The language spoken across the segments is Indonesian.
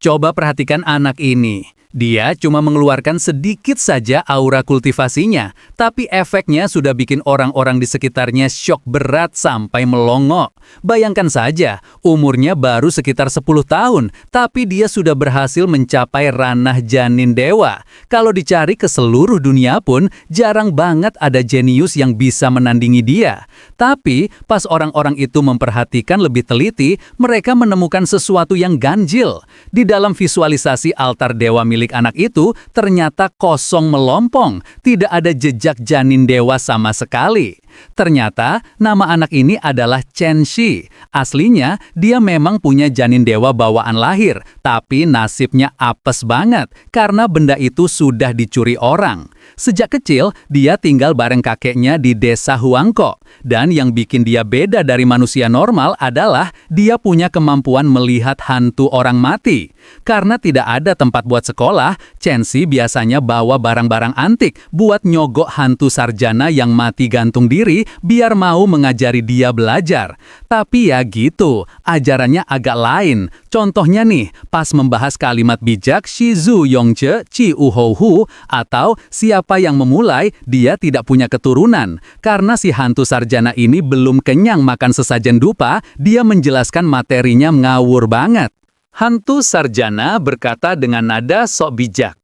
Coba perhatikan anak ini. Dia cuma mengeluarkan sedikit saja aura kultivasinya, tapi efeknya sudah bikin orang-orang di sekitarnya syok berat sampai melongo. Bayangkan saja, umurnya baru sekitar 10 tahun, tapi dia sudah berhasil mencapai ranah janin dewa. Kalau dicari ke seluruh dunia pun, jarang banget ada jenius yang bisa menandingi dia. Tapi, pas orang-orang itu memperhatikan lebih teliti, mereka menemukan sesuatu yang ganjil. Di dalam visualisasi altar dewa milik anak itu ternyata kosong melompong, tidak ada jejak janin dewa sama sekali. Ternyata nama anak ini adalah Chen Shi. Aslinya dia memang punya janin dewa bawaan lahir, tapi nasibnya apes banget karena benda itu sudah dicuri orang. Sejak kecil dia tinggal bareng kakeknya di desa Huangko, dan yang bikin dia beda dari manusia normal adalah dia punya kemampuan melihat hantu orang mati. Karena tidak ada tempat buat sekolah, Chen Shi biasanya bawa barang-barang antik buat nyogok hantu sarjana yang mati gantung diri biar mau mengajari dia belajar. Tapi ya gitu, ajarannya agak lain. Contohnya nih, pas membahas kalimat bijak Shizu Yongche Chi Uhohu atau siapa yang memulai, dia tidak punya keturunan. Karena si hantu sarjana ini belum kenyang makan sesajen dupa, dia menjelaskan materinya ngawur banget. Hantu sarjana berkata dengan nada sok bijak.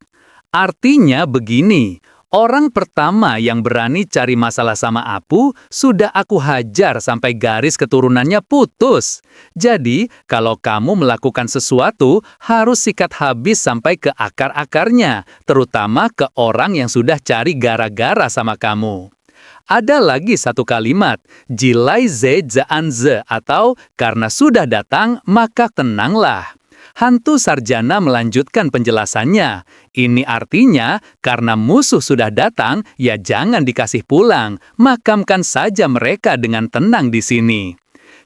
Artinya begini, orang pertama yang berani cari masalah sama Apu, sudah aku hajar sampai garis keturunannya putus. Jadi, kalau kamu melakukan sesuatu, harus sikat habis sampai ke akar-akarnya, terutama ke orang yang sudah cari gara-gara sama kamu. Ada lagi satu kalimat, Jilai ze zaan ze, atau karena sudah datang, maka tenanglah. Hantu sarjana melanjutkan penjelasannya. Ini artinya, karena musuh sudah datang, ya jangan dikasih pulang. Makamkan saja mereka dengan tenang di sini.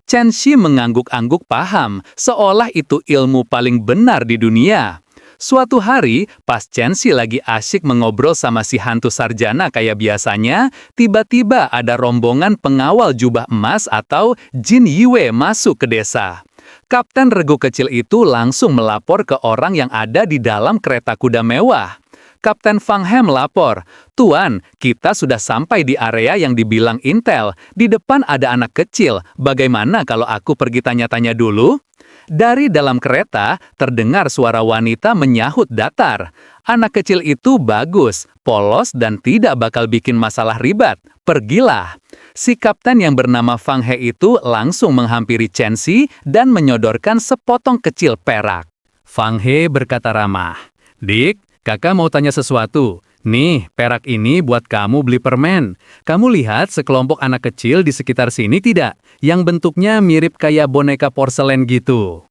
Chen Shi mengangguk-angguk paham, seolah itu ilmu paling benar di dunia. Suatu hari, pas Chen Shi lagi asyik mengobrol sama si hantu sarjana kayak biasanya, tiba-tiba ada rombongan pengawal jubah emas atau Jin Yue masuk ke desa. Kapten regu kecil itu langsung melapor ke orang yang ada di dalam kereta kuda mewah. Kapten Fang He melapor, "Tuan, kita sudah sampai di area yang dibilang intel. Di depan ada anak kecil. Bagaimana kalau aku pergi tanya-tanya dulu?" Dari dalam kereta, terdengar suara wanita menyahut datar. Anak kecil itu bagus, polos, dan tidak bakal bikin masalah ribet. Pergilah. Si kapten yang bernama Fang He itu langsung menghampiri Chen Shi dan menyodorkan sepotong kecil perak. Fang He berkata ramah, "Dik, kakak mau tanya sesuatu. Nih, perak ini buat kamu beli permen. Kamu lihat sekelompok anak kecil di sekitar sini tidak? Yang bentuknya mirip kayak boneka porselen gitu."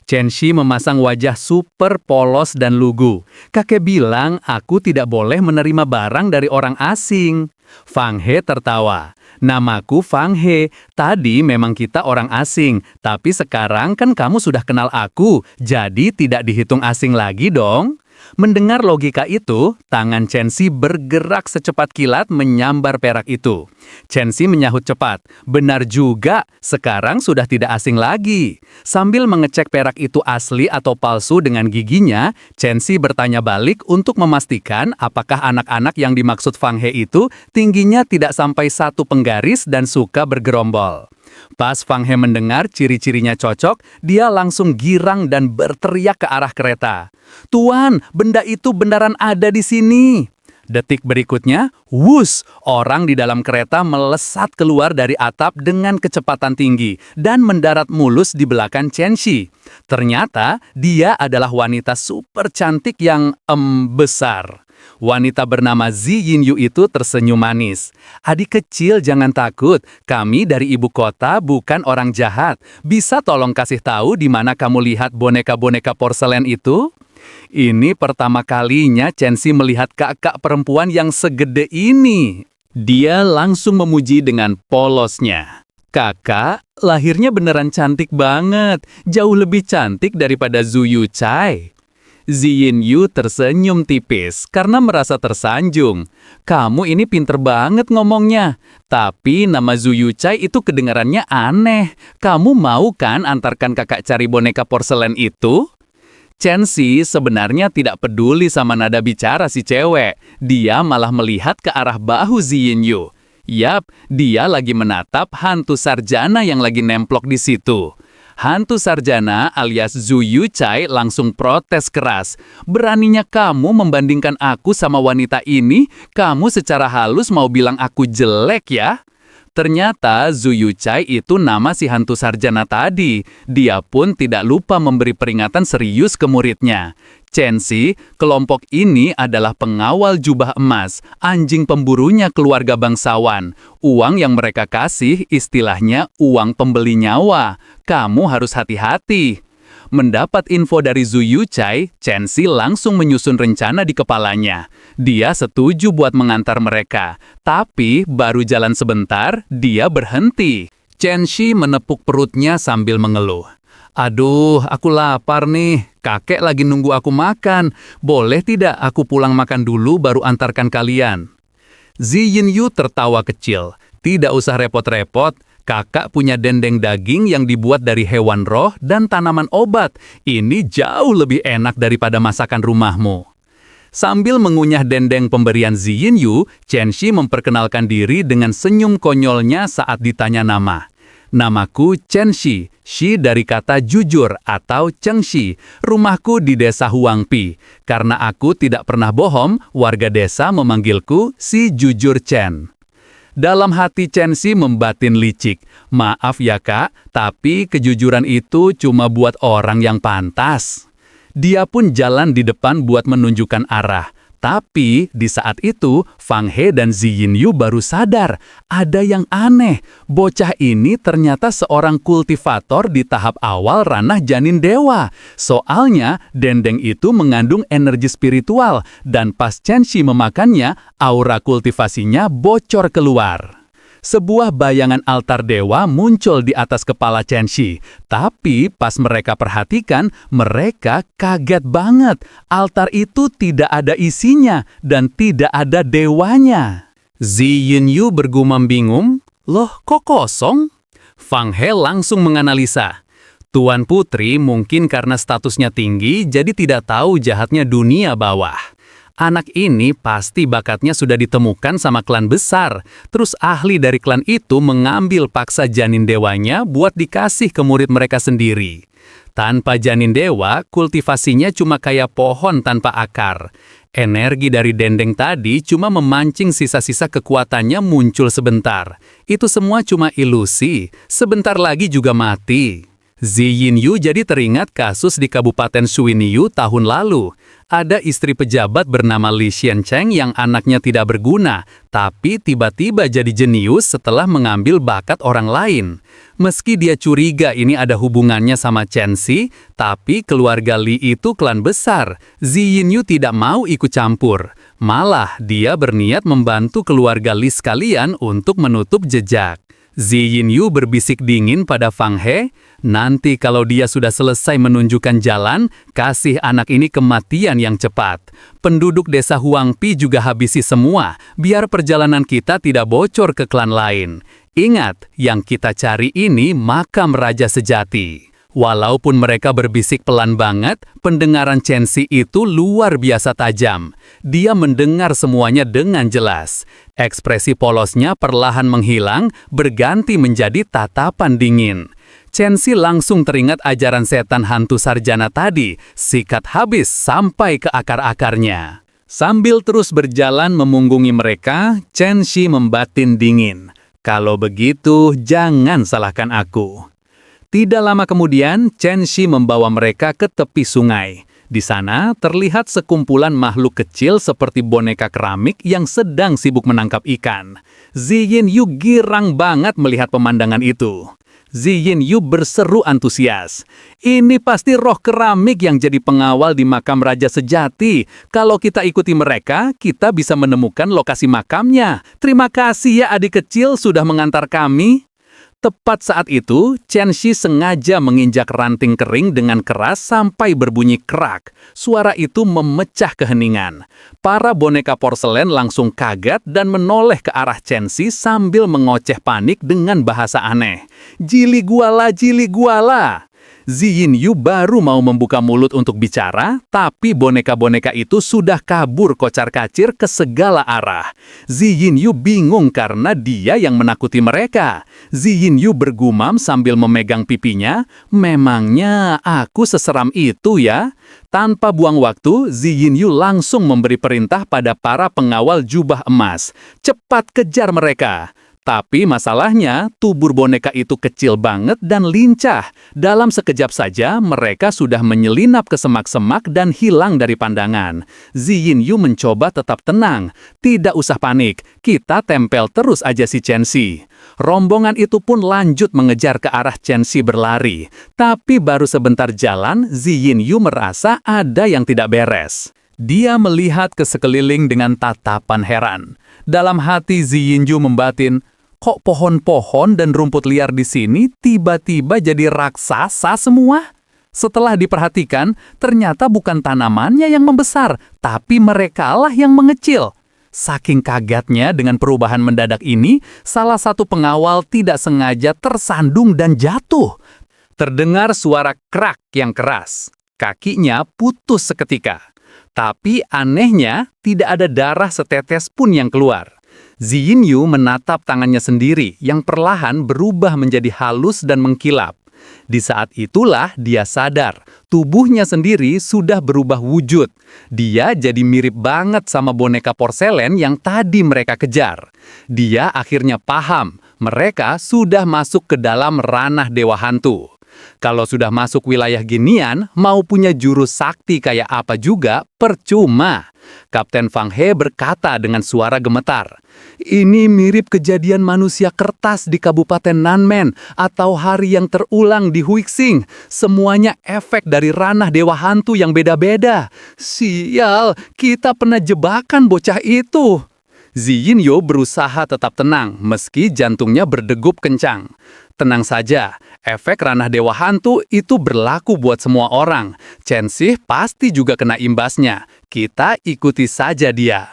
Chen Shi memasang wajah super polos dan lugu. "Kakek bilang aku tidak boleh menerima barang dari orang asing." Fang He tertawa. "Namaku Fang He. Tadi memang kita orang asing, tapi sekarang kan kamu sudah kenal aku, jadi tidak dihitung asing lagi dong." Mendengar logika itu, tangan Chen Shi bergerak secepat kilat menyambar perak itu. Chen Shi menyahut cepat, "Benar juga, sekarang sudah tidak asing lagi." Sambil mengecek perak itu asli atau palsu dengan giginya, Chen Shi bertanya balik untuk memastikan apakah anak-anak yang dimaksud Fang He itu tingginya tidak sampai 1 penggaris dan suka bergerombol. Pas Fang He mendengar ciri-cirinya cocok, dia langsung girang dan berteriak ke arah kereta. "Tuan, benda itu beneran ada di sini." Detik berikutnya, wus, orang di dalam kereta melesat keluar dari atap dengan kecepatan tinggi dan mendarat mulus di belakang Chen Shi. Ternyata, dia adalah wanita super cantik yang besar. Wanita bernama Zi Yinyu itu tersenyum manis. "Adik kecil, jangan takut. Kami dari ibu kota, bukan orang jahat. Bisa tolong kasih tahu di mana kamu lihat boneka-boneka porselen itu?" Ini pertama kalinya Chen Shi melihat kakak perempuan yang segede ini. Dia langsung memuji dengan polosnya. "Kakak, lahirnya beneran cantik banget. Jauh lebih cantik daripada Zhu Yuchai." Zi Yinyu tersenyum tipis karena merasa tersanjung. "Kamu ini pinter banget ngomongnya. Tapi nama Zhu Yuchai itu kedengarannya aneh. Kamu mau kan antarkan kakak cari boneka porselen itu?" Chen Shi sebenarnya tidak peduli sama nada bicara si cewek. Dia malah melihat ke arah bahu Zi Yinyu. Yap, dia lagi menatap hantu sarjana yang lagi nemplok di situ. Hantu sarjana alias Zhu Yuchai langsung protes keras. Beraninya kamu membandingkan aku sama wanita ini? Kamu secara halus mau bilang aku jelek ya? Ternyata Zhu Yuchai itu nama si hantu sarjana tadi. Dia pun tidak lupa memberi peringatan serius ke muridnya. Chen Shi, kelompok ini adalah pengawal jubah emas, anjing pemburunya keluarga bangsawan. Uang yang mereka kasih istilahnya uang pembeli nyawa. Kamu harus hati-hati. Mendapat info dari Zhu Yuchai, Chen Shi langsung menyusun rencana di kepalanya. Dia setuju buat mengantar mereka, tapi baru jalan sebentar, dia berhenti. Chen Shi menepuk perutnya sambil mengeluh. Aduh, aku lapar nih. Kakek lagi nunggu aku makan. Boleh tidak aku pulang makan dulu baru antarkan kalian? Zi Yinyu tertawa kecil. Tidak usah repot-repot. Kakak punya dendeng daging yang dibuat dari hewan roh dan tanaman obat. Ini jauh lebih enak daripada masakan rumahmu. Sambil mengunyah dendeng pemberian Zi Yinyu, Chen Shi memperkenalkan diri dengan senyum konyolnya saat ditanya nama. Namaku Chen Shi, Shi dari kata jujur atau Cheng Shi. Rumahku di desa Huangpi. Karena aku tidak pernah bohong, warga desa memanggilku si Jujur Chen. Dalam hati Chen Shi membatin licik. Maaf ya kak, tapi kejujuran itu cuma buat orang yang pantas. Dia pun jalan di depan buat menunjukkan arah. Tapi di saat itu, Fang He dan Zi Yinyu baru sadar, ada yang aneh. Bocah ini ternyata seorang kultivator di tahap awal ranah janin dewa. Soalnya, dendeng itu mengandung energi spiritual, dan pas Chen Shi memakannya, aura kultivasinya bocor keluar. Sebuah bayangan altar dewa muncul di atas kepala Chen Shi. Tapi pas mereka perhatikan, mereka kaget banget. Altar itu tidak ada isinya dan tidak ada dewanya. Zi Yinyu bergumam bingung, "Loh, kok kosong?" Fang He langsung menganalisa. Tuan Putri mungkin karena statusnya tinggi, jadi tidak tahu jahatnya dunia bawah. Anak ini pasti bakatnya sudah ditemukan sama klan besar. Terus ahli dari klan itu mengambil paksa janin dewanya buat dikasih ke murid mereka sendiri. Tanpa janin dewa, kultivasinya cuma kayak pohon tanpa akar. Energi dari dendeng tadi cuma memancing sisa-sisa kekuatannya muncul sebentar. Itu semua cuma ilusi, sebentar lagi juga mati. Zi Yinyu jadi teringat kasus di Kabupaten Suiniyu tahun lalu. Ada istri pejabat bernama Li Xiancheng yang anaknya tidak berguna, tapi tiba-tiba jadi jenius setelah mengambil bakat orang lain. Meski dia curiga ini ada hubungannya sama Chen Shi, tapi keluarga Li itu klan besar. Zi Yinyu tidak mau ikut campur. Malah dia berniat membantu keluarga Li sekalian untuk menutup jejak. Zi Yinyu berbisik dingin pada Fang He, nanti kalau dia sudah selesai menunjukkan jalan, kasih anak ini kematian yang cepat. Penduduk desa Huangpi juga habisi semua, biar perjalanan kita tidak bocor ke klan lain. Ingat, yang kita cari ini makam raja sejati. Walaupun mereka berbisik pelan banget, pendengaran Chen Shi itu luar biasa tajam. Dia mendengar semuanya dengan jelas. Ekspresi polosnya perlahan menghilang, berganti menjadi tatapan dingin. Chen Shi langsung teringat ajaran setan hantu sarjana tadi, sikat habis sampai ke akar-akarnya. Sambil terus berjalan memunggungi mereka, Chen Shi membatin dingin. Kalau begitu, jangan salahkan aku. Tidak lama kemudian, Chen Shi membawa mereka ke tepi sungai. Di sana terlihat sekumpulan makhluk kecil seperti boneka keramik yang sedang sibuk menangkap ikan. Zi Yinyu girang banget melihat pemandangan itu. Zi Yinyu berseru antusias. Ini pasti roh keramik yang jadi pengawal di makam raja sejati. Kalau kita ikuti mereka, kita bisa menemukan lokasi makamnya. Terima kasih ya adik kecil sudah mengantar kami. Tepat saat itu, Chen Shi sengaja menginjak ranting kering dengan keras sampai berbunyi krak. Suara itu memecah keheningan. Para boneka porselen langsung kaget dan menoleh ke arah Chen Shi sambil mengoceh panik dengan bahasa aneh. Jili guala, jili guala. Ziyin Yu baru mau membuka mulut untuk bicara, tapi boneka-boneka itu sudah kabur kocar-kacir ke segala arah. Ziyin Yu bingung karena dia yang menakuti mereka. Ziyin Yu bergumam sambil memegang pipinya, "Memangnya aku seseram itu ya?" Tanpa buang waktu, Ziyin Yu langsung memberi perintah pada para pengawal jubah emas. "Cepat kejar mereka!" Tapi masalahnya, tubuh boneka itu kecil banget dan lincah. Dalam sekejap saja, mereka sudah menyelinap ke semak-semak dan hilang dari pandangan. Ziyin Yu mencoba tetap tenang. "Tidak usah panik, kita tempel terus aja si Chen Xi." Rombongan itu pun lanjut mengejar ke arah Chen Xi berlari. Tapi baru sebentar jalan, Ziyin Yu merasa ada yang tidak beres. Dia melihat ke sekeliling dengan tatapan heran. Dalam hati Ziyin Yu membatin, "Kok pohon-pohon dan rumput liar di sini tiba-tiba jadi raksasa semua?" Setelah diperhatikan, ternyata bukan tanamannya yang membesar, tapi merekalah yang mengecil. Saking kagetnya dengan perubahan mendadak ini, salah satu pengawal tidak sengaja tersandung dan jatuh. Terdengar suara krak yang keras. Kakinya putus seketika. Tapi anehnya, tidak ada darah setetes pun yang keluar. Ziyin Yu menatap tangannya sendiri yang perlahan berubah menjadi halus dan mengkilap. Di saat itulah dia sadar, tubuhnya sendiri sudah berubah wujud. Dia jadi mirip banget sama boneka porselen yang tadi mereka kejar. Dia akhirnya paham, mereka sudah masuk ke dalam ranah dewa hantu. Kalau sudah masuk wilayah ginian, mau punya jurus sakti kayak apa juga, percuma. Kapten Fang He berkata dengan suara gemetar, "Ini mirip kejadian manusia kertas di Kabupaten Nanmen atau hari yang terulang di Huixing. Semuanya efek dari ranah dewa hantu yang beda-beda. Sial, kita pernah jebakan bocah itu." Ziyin Yu berusaha tetap tenang meski jantungnya berdegup kencang. Tenang saja, efek ranah dewa hantu itu berlaku buat semua orang. Chen Xi pasti juga kena imbasnya. Kita ikuti saja dia.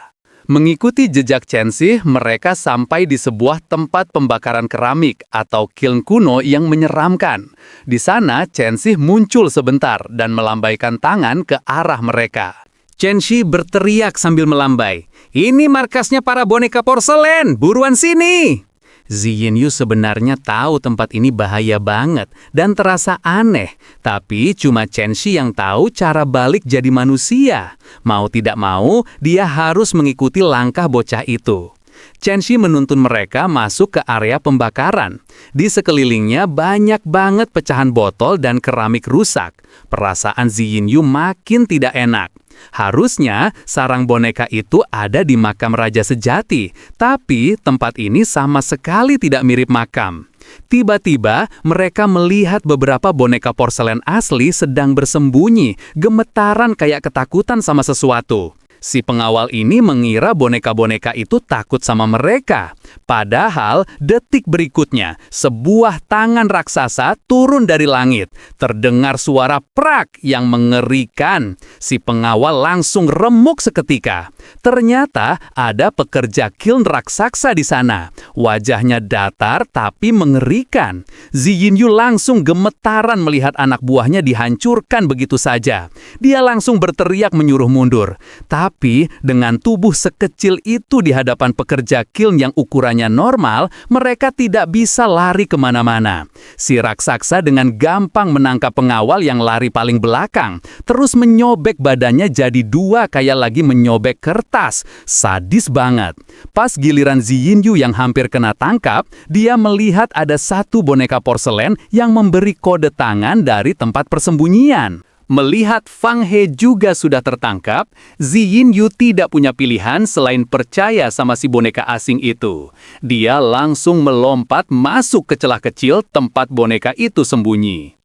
Mengikuti jejak Chen Xi, mereka sampai di sebuah tempat pembakaran keramik atau kiln kuno yang menyeramkan. Di sana, Chen Xi muncul sebentar dan melambaikan tangan ke arah mereka. Chen Xi berteriak sambil melambai, "Ini markasnya para boneka porselen, buruan sini!" Ziyin Yu sebenarnya tahu tempat ini bahaya banget dan terasa aneh, tapi cuma Chen Xi yang tahu cara balik jadi manusia. Mau tidak mau, dia harus mengikuti langkah bocah itu. Chen Xi menuntun mereka masuk ke area pembakaran. Di sekelilingnya banyak banget pecahan botol dan keramik rusak. Perasaan Ziyin Yu makin tidak enak. Harusnya sarang boneka itu ada di makam raja sejati, tapi tempat ini sama sekali tidak mirip makam. Tiba-tiba mereka melihat beberapa boneka porselen asli sedang bersembunyi, gemetaran kayak ketakutan sama sesuatu. Si pengawal ini mengira boneka-boneka itu takut sama mereka. Padahal detik berikutnya, sebuah tangan raksasa turun dari langit. Terdengar suara prak yang mengerikan. Si pengawal langsung remuk seketika. Ternyata ada pekerja kiln raksasa di sana. Wajahnya datar tapi mengerikan. Ziyin Yu langsung gemetaran melihat anak buahnya dihancurkan begitu saja. Dia langsung berteriak menyuruh mundur. Tapi dengan tubuh sekecil itu di hadapan pekerja kiln yang ukurannya normal, mereka tidak bisa lari kemana-mana. Si raksasa dengan gampang menangkap pengawal yang lari paling belakang, terus menyobek badannya jadi dua kayak lagi menyobek kertas. Sadis banget. Pas giliran Ziyin Yu yang hampir kena tangkap, dia melihat ada satu boneka porselen yang memberi kode tangan dari tempat persembunyian. Melihat Fang He juga sudah tertangkap, Ziyin Yu tidak punya pilihan selain percaya sama si boneka asing itu. Dia langsung melompat masuk ke celah kecil tempat boneka itu sembunyi.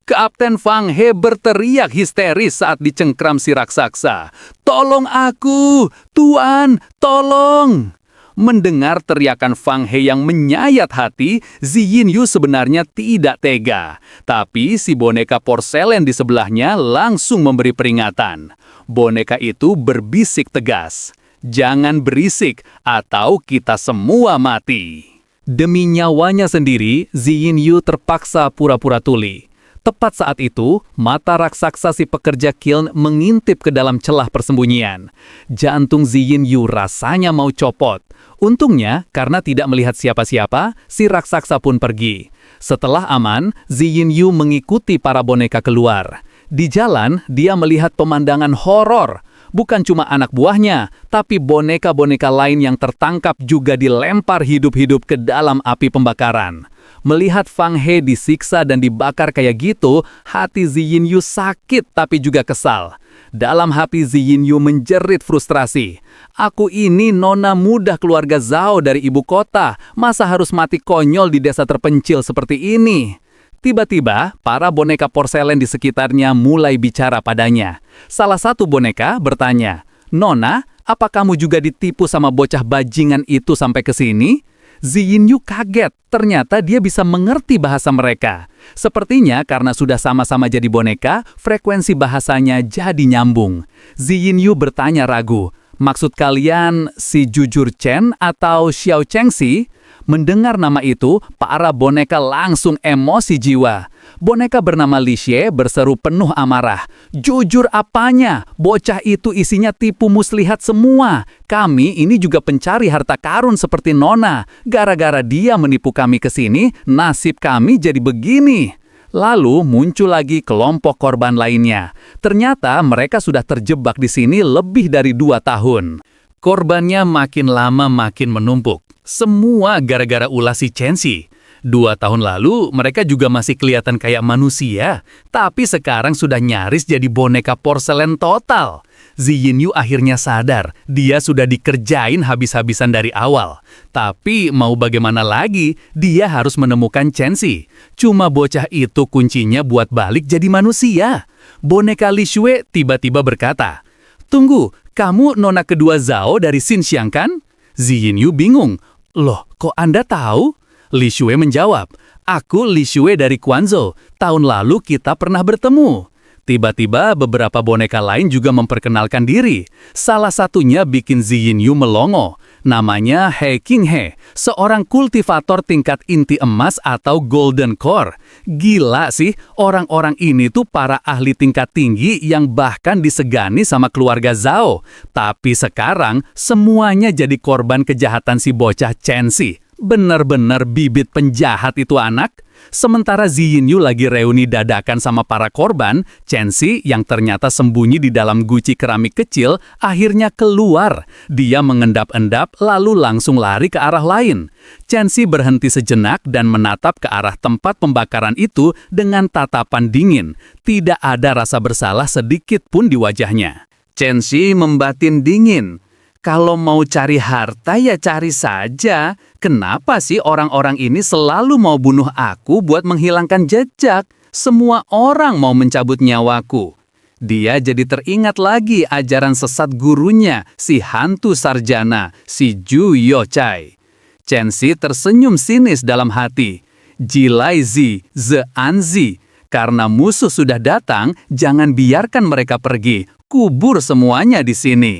Kapten Fang He berteriak histeris saat dicengkram si raksasa. "Tolong aku! Tuan, tolong!" Mendengar teriakan Fang He yang menyayat hati, Ziyin Yu sebenarnya tidak tega. Tapi si boneka porselen di sebelahnya langsung memberi peringatan. Boneka itu berbisik tegas, "Jangan berisik atau kita semua mati." Demi nyawanya sendiri, Ziyin Yu terpaksa pura-pura tuli. Tepat saat itu, mata raksasa si pekerja kiln mengintip ke dalam celah persembunyian. Jantung Ziyin Yu rasanya mau copot. Untungnya, karena tidak melihat siapa-siapa, si raksasa pun pergi. Setelah aman, Ziyin Yu mengikuti para boneka keluar. Di jalan, dia melihat pemandangan horor. Bukan cuma anak buahnya, tapi boneka-boneka lain yang tertangkap juga dilempar hidup-hidup ke dalam api pembakaran. Melihat Fang He disiksa dan dibakar kayak gitu, hati Ziyin Yu sakit tapi juga kesal. Dalam hati Ziyin Yu menjerit frustrasi. Aku ini nona muda keluarga Zhao dari ibu kota, masa harus mati konyol di desa terpencil seperti ini? Tiba-tiba, para boneka porselen di sekitarnya mulai bicara padanya. Salah satu boneka bertanya, "Nona, apa kamu juga ditipu sama bocah bajingan itu sampai ke sini?" Ziyin Yu kaget, ternyata dia bisa mengerti bahasa mereka. Sepertinya karena sudah sama-sama jadi boneka, frekuensi bahasanya jadi nyambung. Ziyin Yu bertanya ragu, "Maksud kalian si Jujur Chen atau Xiao Chengxi?" Mendengar nama itu, para boneka langsung emosi jiwa. Boneka bernama Li Xie berseru penuh amarah. "Jujur apanya? Bocah itu isinya tipu muslihat semua. Kami ini juga pencari harta karun seperti Nona. Gara-gara dia menipu kami ke sini, nasib kami jadi begini." Lalu muncul lagi kelompok korban lainnya. Ternyata mereka sudah terjebak di sini lebih dari 2 tahun. Korbannya makin lama makin menumpuk. Semua gara-gara ulah si Chenxi. 2 tahun lalu, mereka juga masih kelihatan kayak manusia. Tapi sekarang sudah nyaris jadi boneka porselen total. Ziyin Yu akhirnya sadar, dia sudah dikerjain habis-habisan dari awal. Tapi mau bagaimana lagi, dia harus menemukan Chenxi. Cuma bocah itu kuncinya buat balik jadi manusia. Boneka Li Xue tiba-tiba berkata, "Tunggu, kamu nona kedua Zhao dari Xinxiang kan?" Ziyin Yu bingung. "Loh, kok Anda tahu?" Li Xue menjawab, "Aku Li Xue dari Quanzhou. Tahun lalu kita pernah bertemu." Tiba-tiba beberapa boneka lain juga memperkenalkan diri. Salah satunya bikin Ziyin Yu melongo. Namanya He Qinghe, seorang kultivator tingkat inti emas atau golden core. Gila sih, orang-orang ini tuh para ahli tingkat tinggi yang bahkan disegani sama keluarga Zhao. Tapi sekarang semuanya jadi korban kejahatan si bocah Chenxi. Bener-bener bibit penjahat itu anak. Sementara Ziyin Yu lagi reuni dadakan sama para korban, Chenxi yang ternyata sembunyi di dalam guci keramik kecil akhirnya keluar. Dia mengendap-endap lalu langsung lari ke arah lain. Chenxi berhenti sejenak dan menatap ke arah tempat pembakaran itu dengan tatapan dingin. Tidak ada rasa bersalah sedikit pun di wajahnya. Chenxi membatin dingin. Kalau mau cari harta ya cari saja. Kenapa sih orang-orang ini selalu mau bunuh aku buat menghilangkan jejak? Semua orang mau mencabut nyawaku. Dia jadi teringat lagi ajaran sesat gurunya, si hantu sarjana, si Zhu Youchai. Chenxi tersenyum sinis dalam hati. Jilai Zi, Ze Anzi. Karena musuh sudah datang, jangan biarkan mereka pergi. Kubur semuanya di sini.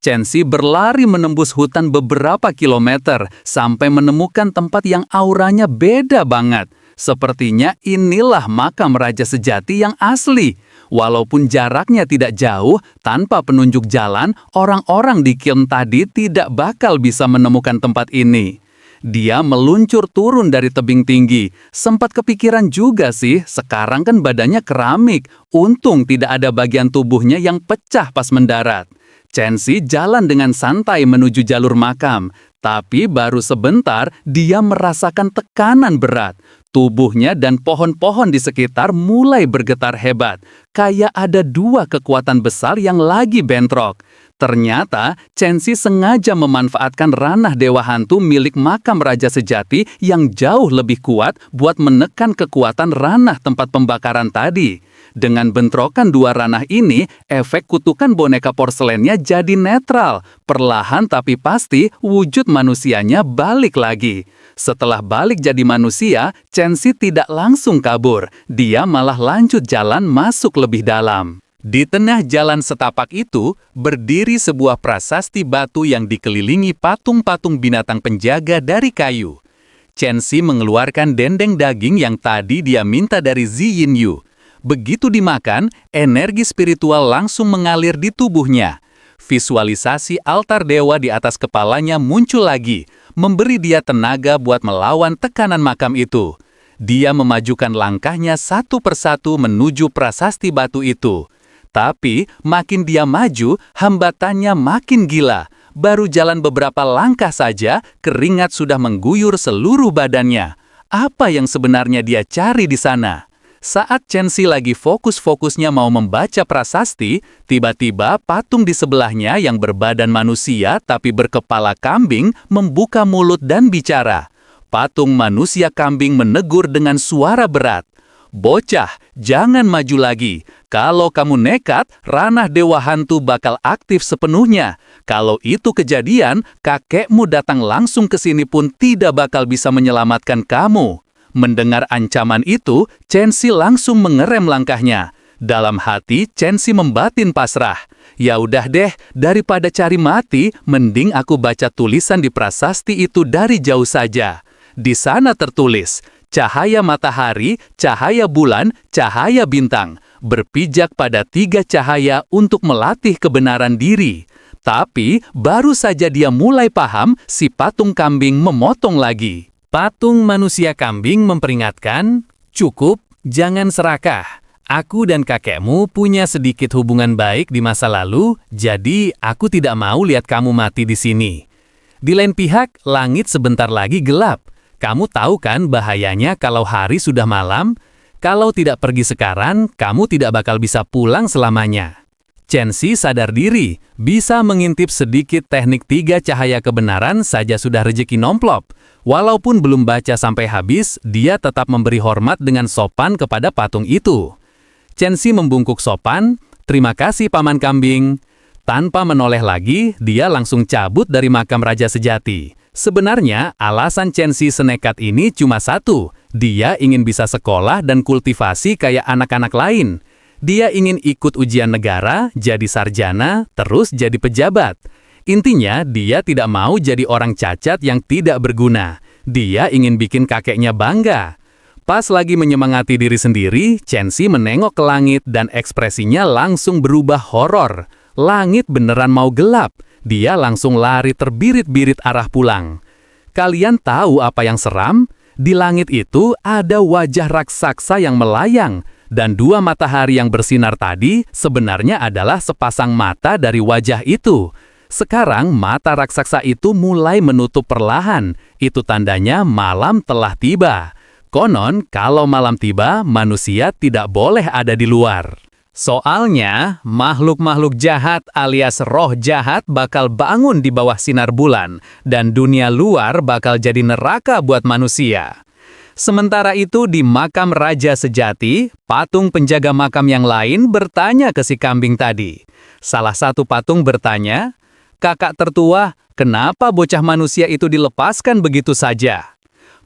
Chenxi berlari menembus hutan beberapa kilometer sampai menemukan tempat yang auranya beda banget. Sepertinya inilah makam raja sejati yang asli. Walaupun jaraknya tidak jauh, tanpa penunjuk jalan, orang-orang di kiln tadi tidak bakal bisa menemukan tempat ini. Dia meluncur turun dari tebing tinggi. Sempat kepikiran juga sih, sekarang kan badannya keramik. Untung tidak ada bagian tubuhnya yang pecah pas mendarat. Chenxi jalan dengan santai menuju jalur makam, tapi baru sebentar dia merasakan tekanan berat. Tubuhnya dan pohon-pohon di sekitar mulai bergetar hebat, kayak ada 2 kekuatan besar yang lagi bentrok. Ternyata Chenxi sengaja memanfaatkan ranah dewa hantu milik makam raja sejati yang jauh lebih kuat buat menekan kekuatan ranah tempat pembakaran tadi. Dengan bentrokan 2 ranah ini, efek kutukan boneka porselennya jadi netral. Perlahan tapi pasti, wujud manusianya balik lagi. Setelah balik jadi manusia, Chenxi tidak langsung kabur. Dia malah lanjut jalan masuk lebih dalam. Di tengah jalan setapak itu, berdiri sebuah prasasti batu yang dikelilingi patung-patung binatang penjaga dari kayu. Chen-si mengeluarkan dendeng daging yang tadi dia minta dari Zi Yinyu. Begitu dimakan, energi spiritual langsung mengalir di tubuhnya. Visualisasi altar dewa di atas kepalanya muncul lagi, memberi dia tenaga buat melawan tekanan makam itu. Dia memajukan langkahnya satu persatu menuju prasasti batu itu. Tapi, makin dia maju, hambatannya makin gila. Baru jalan beberapa langkah saja, keringat sudah mengguyur seluruh badannya. Apa yang sebenarnya dia cari di sana? Saat Chen-si lagi fokus-fokusnya mau membaca prasasti, tiba-tiba patung di sebelahnya yang berbadan manusia tapi berkepala kambing membuka mulut dan bicara. Patung manusia kambing menegur dengan suara berat. "Bocah, jangan maju lagi. Kalau kamu nekat, ranah Dewa Hantu bakal aktif sepenuhnya. Kalau itu kejadian, kakekmu datang langsung ke sini pun tidak bakal bisa menyelamatkan kamu." Mendengar ancaman itu, Chen-si langsung mengerem langkahnya. Dalam hati, Chen-si membatin pasrah. "Ya udah deh, daripada cari mati, mending aku baca tulisan di prasasti itu dari jauh saja." Di sana tertulis, "Cahaya matahari, cahaya bulan, cahaya bintang, berpijak pada 3 cahaya untuk melatih kebenaran diri." Tapi, baru saja dia mulai paham, si patung kambing memotong lagi. Patung manusia kambing memperingatkan, "Cukup, jangan serakah. Aku dan kakekmu punya sedikit hubungan baik di masa lalu, jadi aku tidak mau lihat kamu mati di sini." Di lain pihak, langit sebentar lagi gelap. Kamu tahu kan bahayanya kalau hari sudah malam? Kalau tidak pergi sekarang, kamu tidak bakal bisa pulang selamanya. Chen-si sadar diri, bisa mengintip sedikit teknik 3 cahaya kebenaran saja sudah rejeki nomplop. Walaupun belum baca sampai habis, dia tetap memberi hormat dengan sopan kepada patung itu. Chen-si membungkuk sopan, "Terima kasih, Paman Kambing." Tanpa menoleh lagi, dia langsung cabut dari makam Raja Sejati. Sebenarnya, alasan Chen-si senekat ini cuma satu. Dia ingin bisa sekolah dan kultivasi kayak anak-anak lain. Dia ingin ikut ujian negara, jadi sarjana, terus jadi pejabat. Intinya, dia tidak mau jadi orang cacat yang tidak berguna. Dia ingin bikin kakeknya bangga. Pas lagi menyemangati diri sendiri, Chen-si menengok ke langit dan ekspresinya langsung berubah horor. Langit beneran mau gelap. Dia langsung lari terbirit-birit arah pulang. Kalian tahu apa yang seram? Di langit itu ada wajah raksasa yang melayang. Dan 2 matahari yang bersinar tadi sebenarnya adalah sepasang mata dari wajah itu. Sekarang mata raksasa itu mulai menutup perlahan. Itu tandanya malam telah tiba. Konon, kalau malam tiba, manusia tidak boleh ada di luar. Soalnya, makhluk-makhluk jahat alias roh jahat bakal bangun di bawah sinar bulan, dan dunia luar bakal jadi neraka buat manusia. Sementara itu di makam Raja Sejati, patung penjaga makam yang lain bertanya ke si kambing tadi. Salah satu patung bertanya, "Kakak tertua, kenapa bocah manusia itu dilepaskan begitu saja?"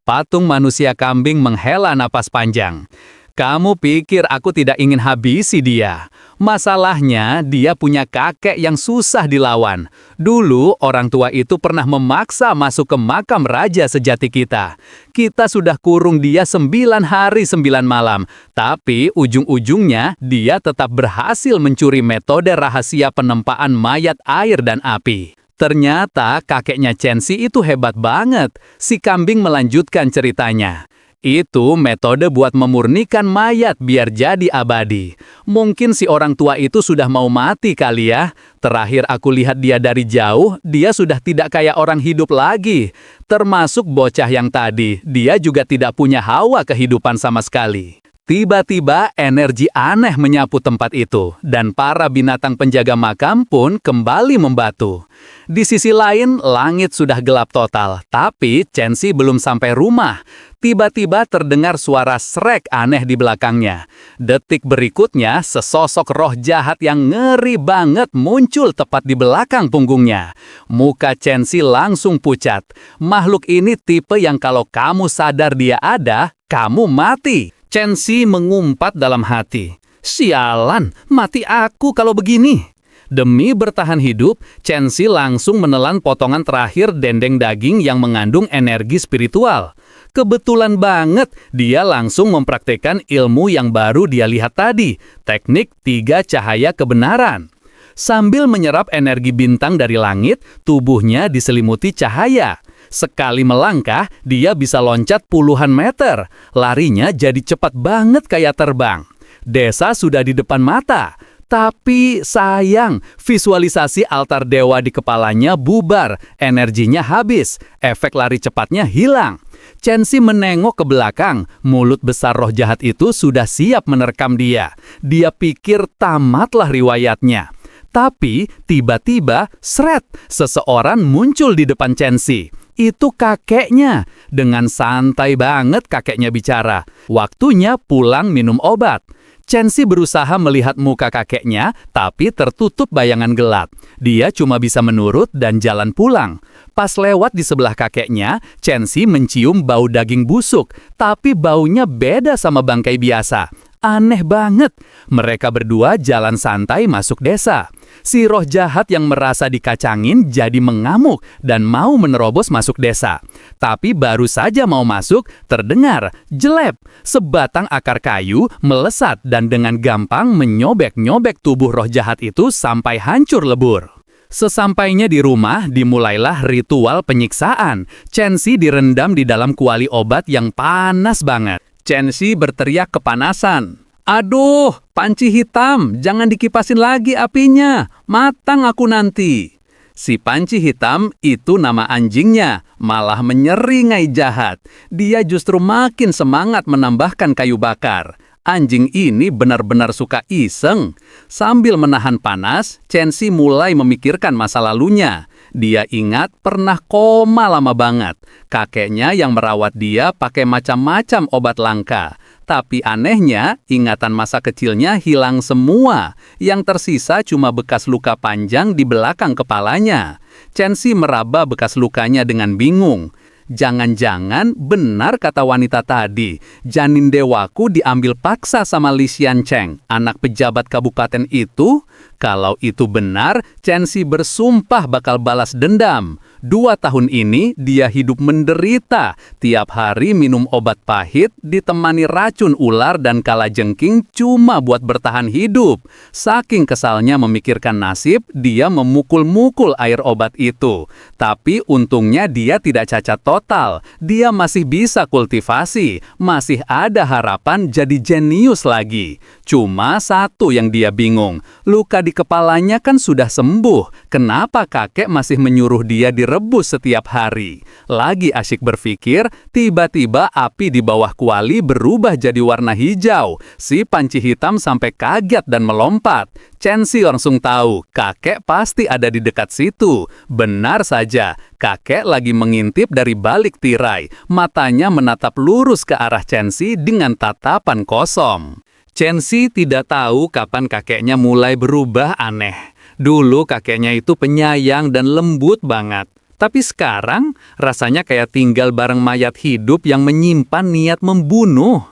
Patung manusia kambing menghela napas panjang. "Kamu pikir aku tidak ingin habisi dia? Masalahnya, dia punya kakek yang susah dilawan. Dulu, orang tua itu pernah memaksa masuk ke makam Raja Sejati kita. Kita sudah kurung dia 9 hari 9 malam. Tapi, ujung-ujungnya, dia tetap berhasil mencuri metode rahasia penempaan mayat air dan api. Ternyata, kakeknya Chen-si itu hebat banget." Si kambing melanjutkan ceritanya. "Itu metode buat memurnikan mayat biar jadi abadi. Mungkin si orang tua itu sudah mau mati kali ya. Terakhir aku lihat dia dari jauh, dia sudah tidak kayak orang hidup lagi. Termasuk bocah yang tadi, dia juga tidak punya hawa kehidupan sama sekali." Tiba-tiba energi aneh menyapu tempat itu, dan para binatang penjaga makam pun kembali membatu. Di sisi lain, langit sudah gelap total, tapi Chen-si belum sampai rumah. Tiba-tiba terdengar suara srek aneh di belakangnya. Detik berikutnya, sesosok roh jahat yang ngeri banget muncul tepat di belakang punggungnya. Muka Chen-si langsung pucat. Makhluk ini tipe yang kalau kamu sadar dia ada, kamu mati. Chen-si mengumpat dalam hati. "Sialan, mati aku kalau begini." Demi bertahan hidup, Chen-si langsung menelan potongan terakhir dendeng daging yang mengandung energi spiritual. Kebetulan banget, dia langsung mempraktekkan ilmu yang baru dia lihat tadi, teknik 3 cahaya kebenaran. Sambil menyerap energi bintang dari langit, tubuhnya diselimuti cahaya. Sekali melangkah, dia bisa loncat puluhan meter. Larinya jadi cepat banget kayak terbang. Desa sudah di depan mata. Tapi sayang, visualisasi altar dewa di kepalanya bubar, energinya habis, efek lari cepatnya hilang. Chen-si menengok ke belakang, mulut besar roh jahat itu sudah siap menerkam dia. Dia pikir tamatlah riwayatnya. Tapi tiba-tiba, sret, seseorang muncul di depan Chen-si. Itu kakeknya. Dengan santai banget kakeknya bicara. Waktunya pulang minum obat. Chen-si berusaha melihat muka kakeknya, tapi tertutup bayangan gelap. Dia cuma bisa menurut dan jalan pulang. Pas lewat di sebelah kakeknya, Chen-si mencium bau daging busuk, tapi baunya beda sama bangkai biasa. Aneh banget. Mereka berdua jalan santai masuk desa. Si roh jahat yang merasa dikacangin jadi mengamuk dan mau menerobos masuk desa. Tapi baru saja mau masuk, terdengar jelep. Sebatang akar kayu melesat dan dengan gampang menyobek-nyobek tubuh roh jahat itu sampai hancur lebur. Sesampainya di rumah, dimulailah ritual penyiksaan. Chen-si direndam di dalam kuali obat yang panas banget. Chen-si berteriak kepanasan. Aduh, panci hitam, jangan dikipasin lagi apinya. Matang aku nanti. Si panci hitam itu nama anjingnya, malah menyeringai jahat. Dia justru makin semangat menambahkan kayu bakar. Anjing ini benar-benar suka iseng. Sambil menahan panas, Chen-si mulai memikirkan masa lalunya. Dia ingat pernah koma lama banget. Kakeknya yang merawat dia pakai macam-macam obat langka. Tapi anehnya, ingatan masa kecilnya hilang semua. Yang tersisa cuma bekas luka panjang di belakang kepalanya. Chen-si meraba bekas lukanya dengan bingung. Jangan-jangan benar kata wanita tadi, janin dewaku diambil paksa sama Li Xiancheng, anak pejabat kabupaten itu? Kalau itu benar, Chen-si bersumpah bakal balas dendam. 2 tahun ini dia hidup menderita, tiap hari minum obat pahit, ditemani racun ular dan kalajengking cuma buat bertahan hidup. Saking kesalnya memikirkan nasib, dia memukul-mukul air obat itu. Tapi untungnya dia tidak cacat total, dia masih bisa kultivasi, masih ada harapan jadi jenius lagi. Cuma satu yang dia bingung, luka di kepalanya kan sudah sembuh, kenapa kakek masih menyuruh dia direbus setiap hari? Lagi asyik berpikir, tiba-tiba api di bawah kuali berubah jadi warna hijau. Si panci hitam sampai kaget dan melompat. Chen-si langsung tahu, kakek pasti ada di dekat situ. Benar saja, kakek lagi mengintip dari balik tirai. Matanya menatap lurus ke arah Chen-si dengan tatapan kosong. Chen-si tidak tahu kapan kakeknya mulai berubah aneh. Dulu kakeknya itu penyayang dan lembut banget. Tapi sekarang rasanya kayak tinggal bareng mayat hidup yang menyimpan niat membunuh.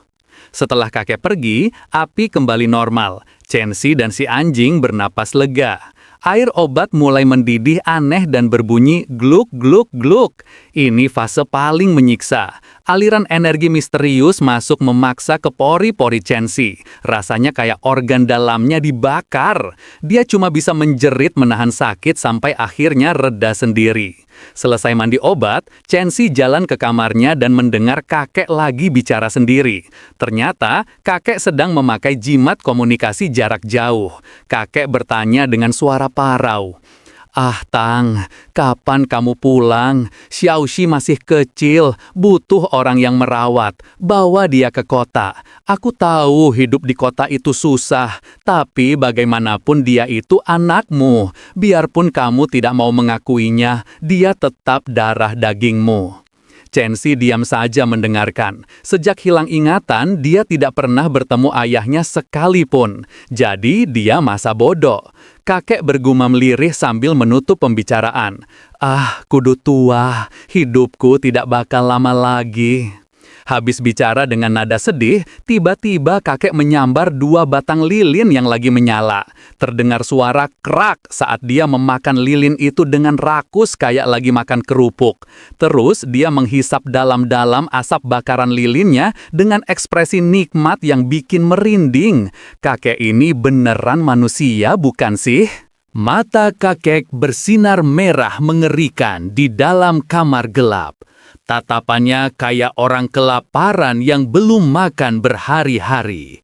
Setelah kakek pergi, api kembali normal. Chen-si dan si anjing bernapas lega. Air obat mulai mendidih aneh dan berbunyi gluk gluk gluk. Ini fase paling menyiksa. Aliran energi misterius masuk memaksa ke pori-pori Chen-si. Rasanya kayak organ dalamnya dibakar. Dia cuma bisa menjerit menahan sakit sampai akhirnya reda sendiri. Selesai mandi obat, Chen-si jalan ke kamarnya dan mendengar kakek lagi bicara sendiri. Ternyata, kakek sedang memakai jimat komunikasi jarak jauh. Kakek bertanya dengan suara parau. Ah, Tang, kapan kamu pulang? Xiaoxi masih kecil, butuh orang yang merawat. Bawa dia ke kota. Aku tahu hidup di kota itu susah, tapi bagaimanapun dia itu anakmu. Biarpun kamu tidak mau mengakuinya, dia tetap darah dagingmu. Chen-si diam saja mendengarkan. Sejak hilang ingatan, dia tidak pernah bertemu ayahnya sekalipun. Jadi, dia masa bodoh. Kakek bergumam lirih sambil menutup pembicaraan. Ah, kudu tua, hidupku tidak bakal lama lagi. Habis bicara dengan nada sedih, tiba-tiba kakek menyambar 2 batang lilin yang lagi menyala. Terdengar suara krak saat dia memakan lilin itu dengan rakus kayak lagi makan kerupuk. Terus dia menghisap dalam-dalam asap bakaran lilinnya dengan ekspresi nikmat yang bikin merinding. Kakek ini beneran manusia, bukan sih? Mata kakek bersinar merah mengerikan di dalam kamar gelap. Tatapannya kayak orang kelaparan yang belum makan berhari-hari.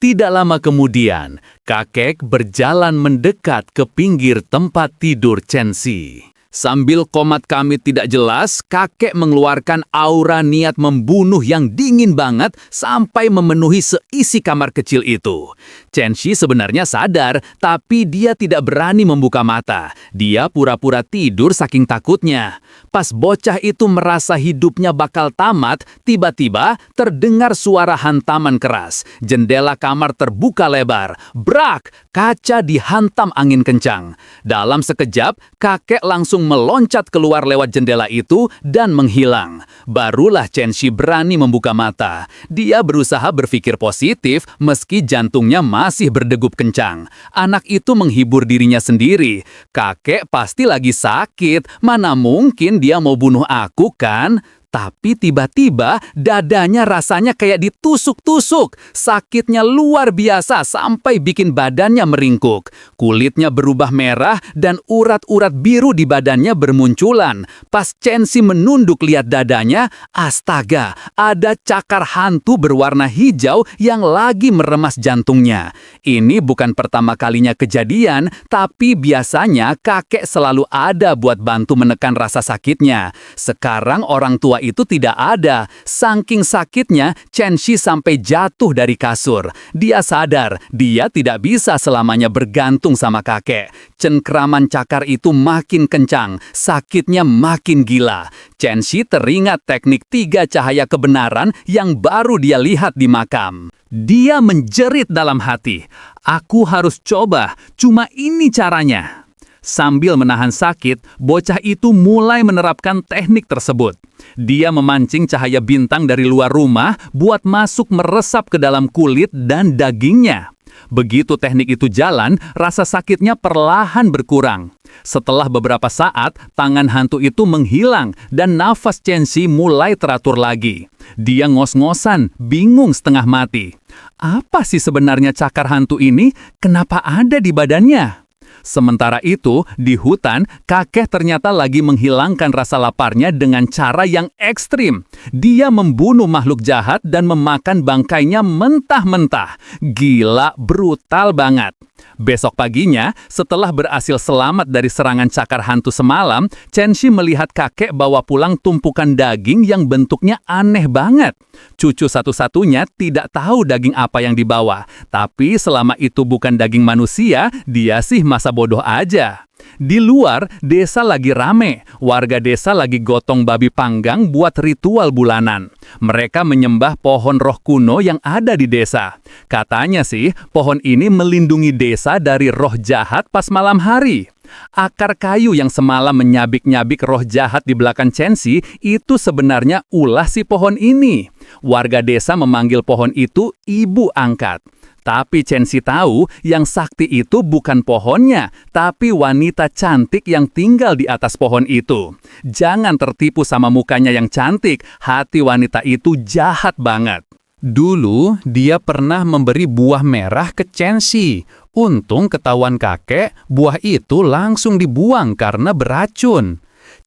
Tidak lama kemudian, kakek berjalan mendekat ke pinggir tempat tidur Chen-si. Sambil komat kami tidak jelas, kakek mengeluarkan aura niat membunuh yang dingin banget sampai memenuhi seisi kamar kecil itu. Chen-si sebenarnya sadar, tapi dia tidak berani membuka mata. Dia pura-pura tidur saking takutnya. Pas bocah itu merasa hidupnya bakal tamat, tiba-tiba terdengar suara hantaman keras. Jendela kamar terbuka lebar. Brak! Kaca dihantam angin kencang. Dalam sekejap, kakek langsung meloncat keluar lewat jendela itu dan menghilang. Barulah Chen-si berani membuka mata. Dia berusaha berpikir positif meski jantungnya masih berdegup kencang. Anak itu menghibur dirinya sendiri. Kakek pasti lagi sakit, mana mungkin dia mau bunuh aku kan? Tapi tiba-tiba dadanya rasanya kayak ditusuk-tusuk. Sakitnya luar biasa sampai bikin badannya meringkuk. Kulitnya berubah merah dan urat-urat biru di badannya bermunculan. Pas Chen-si menunduk lihat dadanya, astaga, ada cakar hantu berwarna hijau yang lagi meremas jantungnya. Ini bukan pertama kalinya kejadian, tapi biasanya kakek selalu ada buat bantu menekan rasa sakitnya. Sekarang orang tua itu tidak ada. Saking sakitnya, Chen-si sampai jatuh dari kasur. Dia sadar, dia tidak bisa selamanya bergantung sama kakek. Cengkraman cakar itu makin kencang, sakitnya makin gila. Chen-si teringat teknik 3 cahaya kebenaran yang baru dia lihat di makam. Dia menjerit dalam hati, "Aku harus coba, cuma ini caranya." Sambil menahan sakit, bocah itu mulai menerapkan teknik tersebut. Dia memancing cahaya bintang dari luar rumah buat masuk meresap ke dalam kulit dan dagingnya. Begitu teknik itu jalan, rasa sakitnya perlahan berkurang. Setelah beberapa saat, tangan hantu itu menghilang dan nafas Chen-si mulai teratur lagi. Dia ngos-ngosan, bingung setengah mati. Apa sih sebenarnya cakar hantu ini? Kenapa ada di badannya? Sementara itu, di hutan, kakek ternyata lagi menghilangkan rasa laparnya dengan cara yang ekstrim. Dia membunuh makhluk jahat dan memakan bangkainya mentah-mentah. Gila, brutal banget. Besok paginya, setelah berhasil selamat dari serangan cakar hantu semalam, Chen-si melihat kakek bawa pulang tumpukan daging yang bentuknya aneh banget. Cucu satu-satunya tidak tahu daging apa yang dibawa, tapi selama itu bukan daging manusia, dia sih masa bodoh aja. Di luar, desa lagi rame. Warga desa lagi gotong babi panggang buat ritual bulanan. Mereka menyembah pohon roh kuno yang ada di desa. Katanya sih, pohon ini melindungi desa dari roh jahat pas malam hari. Akar kayu yang semalam menyabik-nyabik roh jahat di belakang Chen-si itu sebenarnya ulah si pohon ini. Warga desa memanggil pohon itu ibu angkat. Tapi Chen-si tahu yang sakti itu bukan pohonnya, tapi wanita cantik yang tinggal di atas pohon itu. Jangan tertipu sama mukanya yang cantik, hati wanita itu jahat banget. Dulu, dia pernah memberi buah merah ke Chen-si. Untung ketahuan kakek, buah itu langsung dibuang karena beracun.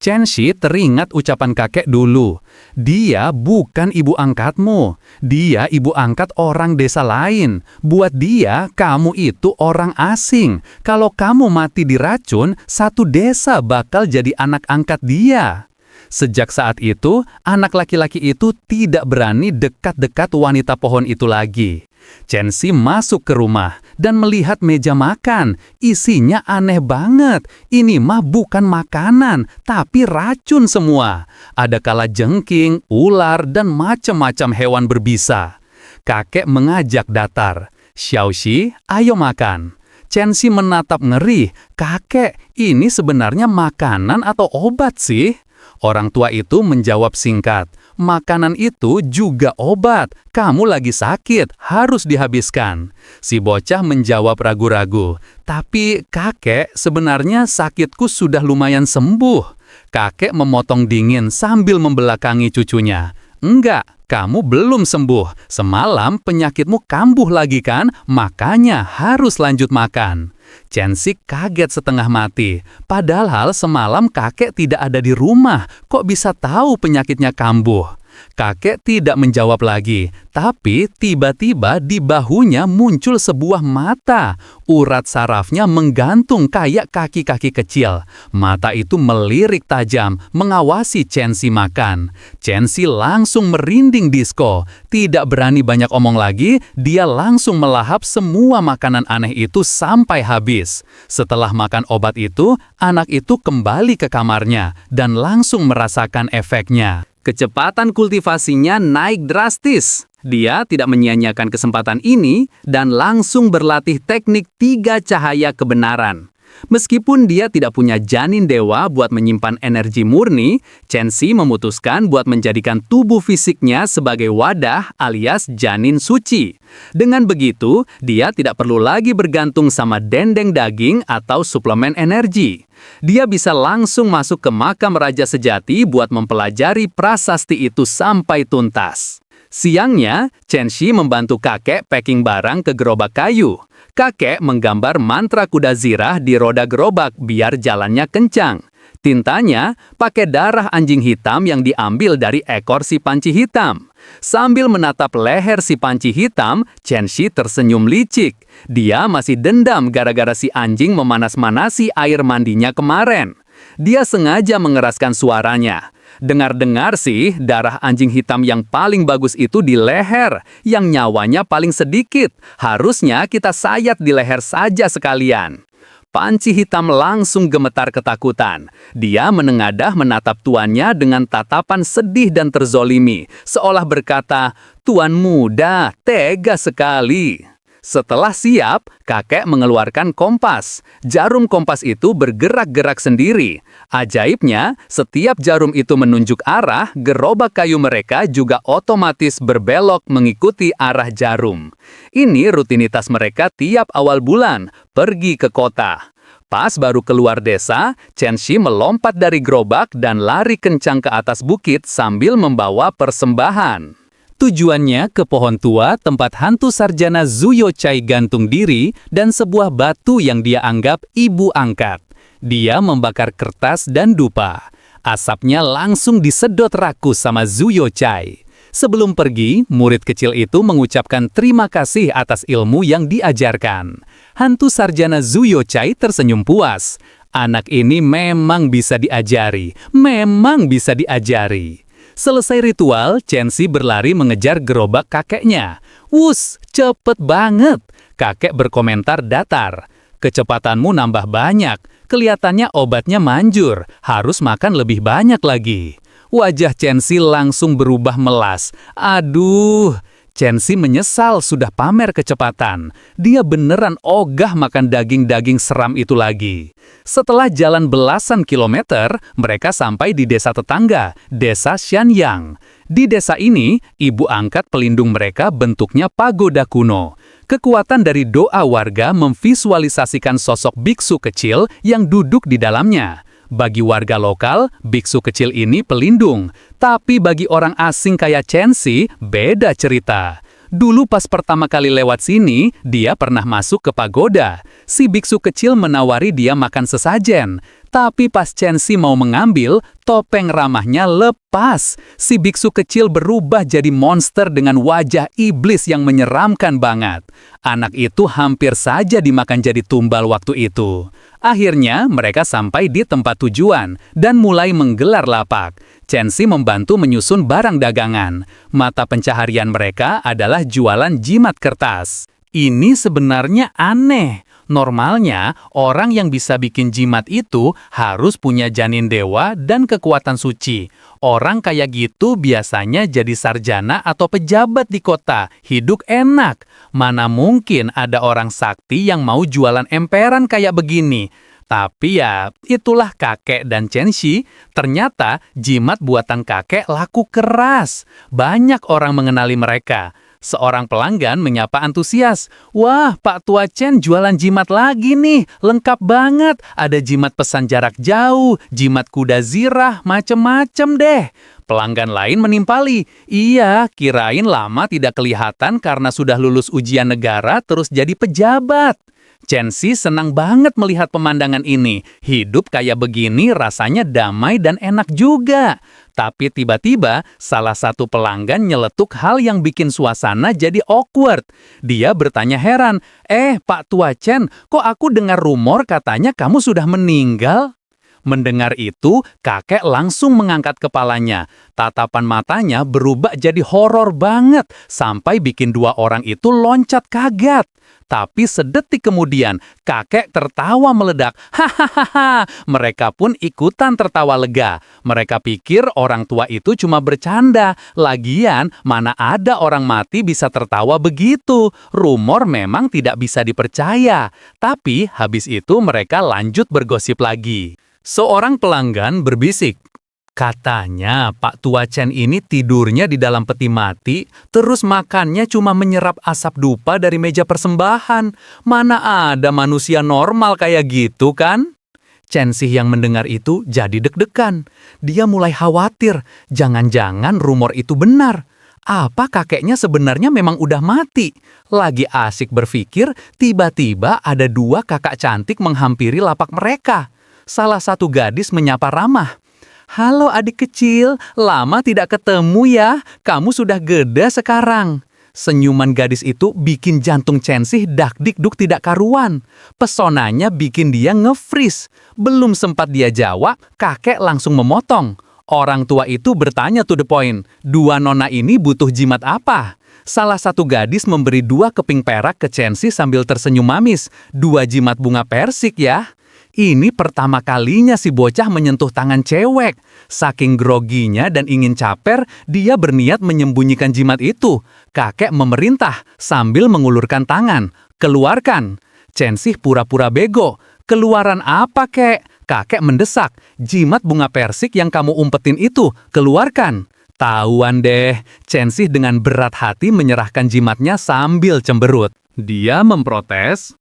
Chen-si teringat ucapan kakek dulu. Dia bukan ibu angkatmu. Dia ibu angkat orang desa lain. Buat dia, kamu itu orang asing. Kalau kamu mati diracun, satu desa bakal jadi anak angkat dia. Sejak saat itu, anak laki-laki itu tidak berani dekat-dekat wanita pohon itu lagi. Chen-si masuk ke rumah dan melihat meja makan. Isinya aneh banget. Ini mah bukan makanan, tapi racun semua. Ada kalajengking, ular, dan macam-macam hewan berbisa. Kakek mengajak datar. "Xiaoxi, ayo makan." Chen-si menatap ngeri. "Kakek, ini sebenarnya makanan atau obat sih?" Orang tua itu menjawab singkat, Makanan itu juga obat. Kamu lagi sakit, harus dihabiskan. Si bocah menjawab ragu-ragu. Tapi kakek, sebenarnya sakitku sudah lumayan sembuh. Kakek memotong dingin sambil membelakangi cucunya. Enggak, kamu belum sembuh. Semalam penyakitmu kambuh lagi kan? Makanya harus lanjut makan. Chensi kaget setengah mati. Padahal semalam kakek tidak ada di rumah. Kok bisa tahu penyakitnya kambuh? Kakek tidak menjawab lagi, tapi tiba-tiba di bahunya muncul sebuah mata. Urat sarafnya menggantung kayak kaki-kaki kecil. Mata itu melirik tajam, mengawasi Chensi makan. Chensi langsung merinding disko. Tidak berani banyak omong lagi, dia langsung melahap semua makanan aneh itu sampai habis. Setelah makan obat itu, anak itu kembali ke kamarnya dan langsung merasakan efeknya. Kecepatan kultivasinya naik drastis. Dia tidak menyia-nyiakan kesempatan ini dan langsung berlatih teknik 3 cahaya kebenaran. Meskipun dia tidak punya janin dewa buat menyimpan energi murni, Chensi memutuskan buat menjadikan tubuh fisiknya sebagai wadah alias janin suci. Dengan begitu, dia tidak perlu lagi bergantung sama dendeng daging atau suplemen energi. Dia bisa langsung masuk ke makam Raja Sejati buat mempelajari prasasti itu sampai tuntas. Siangnya, Chensi membantu kakek packing barang ke gerobak kayu. Kakek menggambar mantra kuda zirah di roda gerobak biar jalannya kencang. Tintanya pakai darah anjing hitam yang diambil dari ekor si panci hitam. Sambil menatap leher si panci hitam, Chensi tersenyum licik. Dia masih dendam gara-gara si anjing memanas-manasi air mandinya kemarin. Dia sengaja mengeraskan suaranya. Dengar-dengar sih, darah anjing hitam yang paling bagus itu di leher, yang nyawanya paling sedikit. Harusnya kita sayat di leher saja sekalian. Panci hitam langsung gemetar ketakutan. Dia menengadah menatap tuannya dengan tatapan sedih dan terzolimi, seolah berkata, "Tuan muda, tega sekali." Setelah siap, kakek mengeluarkan kompas. Jarum kompas itu bergerak-gerak sendiri. Ajaibnya, setiap jarum itu menunjuk arah, gerobak kayu mereka juga otomatis berbelok mengikuti arah jarum. Ini rutinitas mereka tiap awal bulan, pergi ke kota. Pas baru keluar desa, Chensi melompat dari gerobak dan lari kencang ke atas bukit sambil membawa persembahan. Tujuannya ke pohon tua tempat hantu sarjana Zuyochai gantung diri dan sebuah batu yang dia anggap ibu angkat. Dia membakar kertas dan dupa. Asapnya langsung disedot rakus sama Zuyochai. Sebelum pergi, murid kecil itu mengucapkan terima kasih atas ilmu yang diajarkan. Hantu sarjana Zuyochai tersenyum puas. Anak ini memang bisa diajari, memang bisa diajari. Selesai ritual, Chensi berlari mengejar gerobak kakeknya. "Wus, cepet banget!" Kakek berkomentar datar. "Kecepatanmu nambah banyak. Kelihatannya obatnya manjur. Harus makan lebih banyak lagi." Wajah Chensi langsung berubah melas. Aduh! Chensi menyesal sudah pamer kecepatan. Dia beneran ogah makan daging-daging seram itu lagi. Setelah jalan belasan kilometer, mereka sampai di desa tetangga, Desa Xianyang. Di desa ini, ibu angkat pelindung mereka bentuknya pagoda kuno. Kekuatan dari doa warga memvisualisasikan sosok biksu kecil yang duduk di dalamnya. Bagi warga lokal, biksu kecil ini pelindung. Tapi bagi orang asing kayak Chensi, beda cerita. Dulu pas pertama kali lewat sini, dia pernah masuk ke pagoda. Si biksu kecil menawari dia makan sesajen. Tapi pas Chensi mau mengambil, topeng ramahnya lepas. Si biksu kecil berubah jadi monster dengan wajah iblis yang menyeramkan banget. Anak itu hampir saja dimakan jadi tumbal waktu itu. Akhirnya, mereka sampai di tempat tujuan dan mulai menggelar lapak. Chensi membantu menyusun barang dagangan. Mata pencaharian mereka adalah jualan jimat kertas. Ini sebenarnya aneh. Normalnya, orang yang bisa bikin jimat itu harus punya janin dewa dan kekuatan suci. Orang kayak gitu biasanya jadi sarjana atau pejabat di kota, hidup enak. Mana mungkin ada orang sakti yang mau jualan emperan kayak begini. Tapi ya, itulah kakek dan Chen-Shi. Ternyata jimat buatan kakek laku keras. Banyak orang mengenali mereka. Seorang pelanggan menyapa antusias. "Wah, Pak Tua Chen jualan jimat lagi nih. Lengkap banget. Ada jimat pesan jarak jauh, jimat kuda zirah, macem-macem deh." Pelanggan lain menimpali. "Iya, kirain lama tidak kelihatan karena sudah lulus ujian negara terus jadi pejabat." Chen-Si senang banget melihat pemandangan ini. Hidup kayak begini rasanya damai dan enak juga. Tapi tiba-tiba salah satu pelanggan nyeletuk hal yang bikin suasana jadi awkward. Dia bertanya heran, Pak Tua Chen, kok aku dengar rumor katanya kamu sudah meninggal?" Mendengar itu, kakek langsung mengangkat kepalanya. Tatapan matanya berubah jadi horor banget, sampai bikin dua orang itu loncat kaget. Tapi sedetik kemudian, kakek tertawa meledak. Hahaha, mereka pun ikutan tertawa lega. Mereka pikir orang tua itu cuma bercanda. Lagian, mana ada orang mati bisa tertawa begitu. Rumor memang tidak bisa dipercaya. Tapi habis itu mereka lanjut bergosip lagi. Seorang pelanggan berbisik. "Katanya Pak Tua Chen ini tidurnya di dalam peti mati, terus makannya cuma menyerap asap dupa dari meja persembahan. Mana ada manusia normal kayak gitu kan?" Chen-Si yang mendengar itu jadi deg-degan. Dia mulai khawatir, jangan-jangan rumor itu benar. Apa kakeknya sebenarnya memang udah mati? Lagi asik berpikir, tiba-tiba ada dua kakak cantik menghampiri lapak mereka. Salah satu gadis menyapa ramah. "Halo adik kecil, lama tidak ketemu ya, kamu sudah gede sekarang." Senyuman gadis itu bikin jantung Chen-Si dak-dik-duk tidak karuan. Pesonanya bikin dia nge-freeze. Belum sempat dia jawab, kakek langsung memotong. Orang tua itu bertanya to the point, "Dua nona ini butuh jimat apa?" Salah satu gadis memberi 2 keping perak ke Chen-Si sambil tersenyum mamis. "2 jimat bunga persik ya." Ini pertama kalinya si bocah menyentuh tangan cewek. Saking groginya dan ingin caper, dia berniat menyembunyikan jimat itu. Kakek memerintah sambil mengulurkan tangan. "Keluarkan." Chen-Si pura-pura bego. "Keluaran apa, kek?" Kakek mendesak. "Jimat bunga persik yang kamu umpetin itu, keluarkan." Tahuan deh, Chen-Si dengan berat hati menyerahkan jimatnya sambil cemberut. Dia memprotes.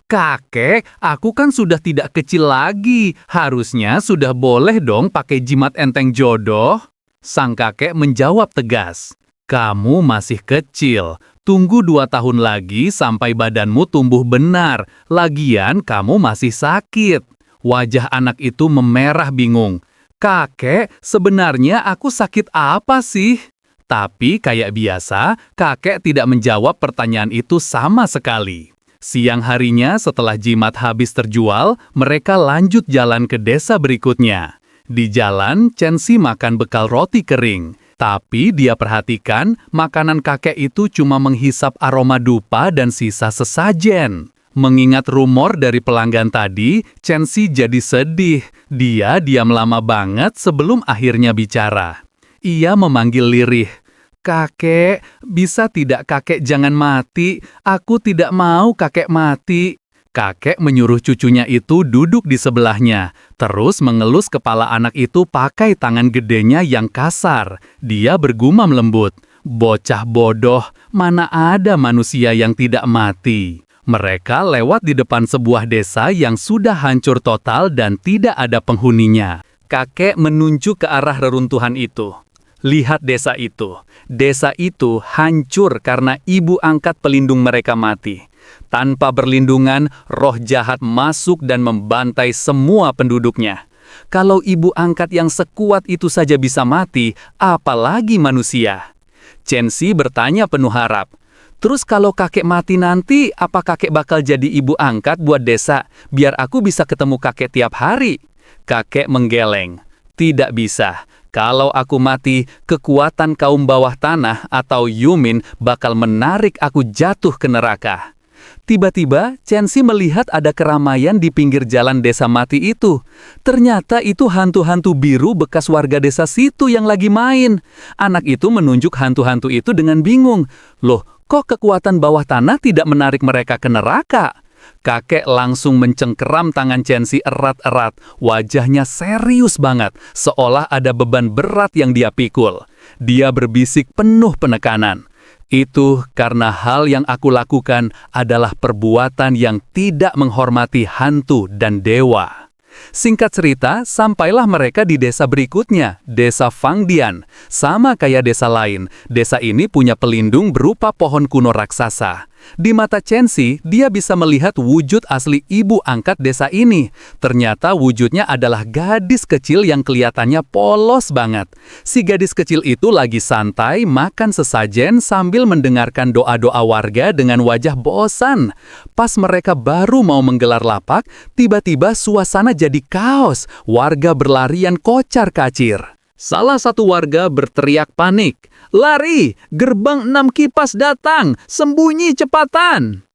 "Kakek, aku kan sudah tidak kecil lagi. Harusnya sudah boleh dong pakai jimat enteng jodoh." Sang kakek menjawab tegas, "Kamu masih kecil. Tunggu 2 tahun lagi sampai badanmu tumbuh benar. Lagian kamu masih sakit." Wajah anak itu memerah bingung. "Kakek, sebenarnya aku sakit apa sih?" Tapi kayak biasa, kakek tidak menjawab pertanyaan itu sama sekali. Siang harinya setelah jimat habis terjual, mereka lanjut jalan ke desa berikutnya. Di jalan, Chen-Si makan bekal roti kering. Tapi dia perhatikan, makanan kakek itu cuma menghisap aroma dupa dan sisa sesajen. Mengingat rumor dari pelanggan tadi, Chen-Si jadi sedih. Dia diam lama banget sebelum akhirnya bicara. Ia memanggil lirih. "Kakek, bisa tidak kakek jangan mati? Aku tidak mau kakek mati." Kakek menyuruh cucunya itu duduk di sebelahnya, terus mengelus kepala anak itu pakai tangan gedenya yang kasar. Dia bergumam lembut, "Bocah bodoh, mana ada manusia yang tidak mati." Mereka lewat di depan sebuah desa yang sudah hancur total dan tidak ada penghuninya. Kakek menunjuk ke arah reruntuhan itu. "Lihat desa itu. Desa itu hancur karena ibu angkat pelindung mereka mati. Tanpa berlindungan, roh jahat masuk dan membantai semua penduduknya. Kalau ibu angkat yang sekuat itu saja bisa mati, apalagi manusia?" Chen-Si bertanya penuh harap. "Terus kalau kakek mati nanti, apa kakek bakal jadi ibu angkat buat desa? Biar aku bisa ketemu kakek tiap hari." Kakek menggeleng. "Tidak bisa. Kalau aku mati, kekuatan kaum bawah tanah atau Yumin bakal menarik aku jatuh ke neraka." Tiba-tiba, Chen-Si melihat ada keramaian di pinggir jalan desa mati itu. Ternyata itu hantu-hantu biru bekas warga desa situ yang lagi main. Anak itu menunjuk hantu-hantu itu dengan bingung. "Loh, kok kekuatan bawah tanah tidak menarik mereka ke neraka?" Kakek langsung mencengkeram tangan Chensi erat-erat. Wajahnya serius banget, seolah ada beban berat yang dia pikul. Dia berbisik penuh penekanan. Itu karena hal yang aku lakukan adalah perbuatan yang tidak menghormati hantu dan dewa. Singkat cerita, sampailah mereka di desa berikutnya, desa Fangdian. Sama kayak desa lain, desa ini punya pelindung berupa pohon kuno raksasa. Di mata Chensi, dia bisa melihat wujud asli ibu angkat desa ini. Ternyata wujudnya adalah gadis kecil yang kelihatannya polos banget. Si gadis kecil itu lagi santai makan sesajen sambil mendengarkan doa-doa warga dengan wajah bosan. Pas mereka baru mau menggelar lapak, tiba-tiba suasana jadi kaos. Warga berlarian kocar-kacir. Salah satu warga berteriak panik, "Lari! Gerbang 6 kipas datang! Sembunyi cepatan!"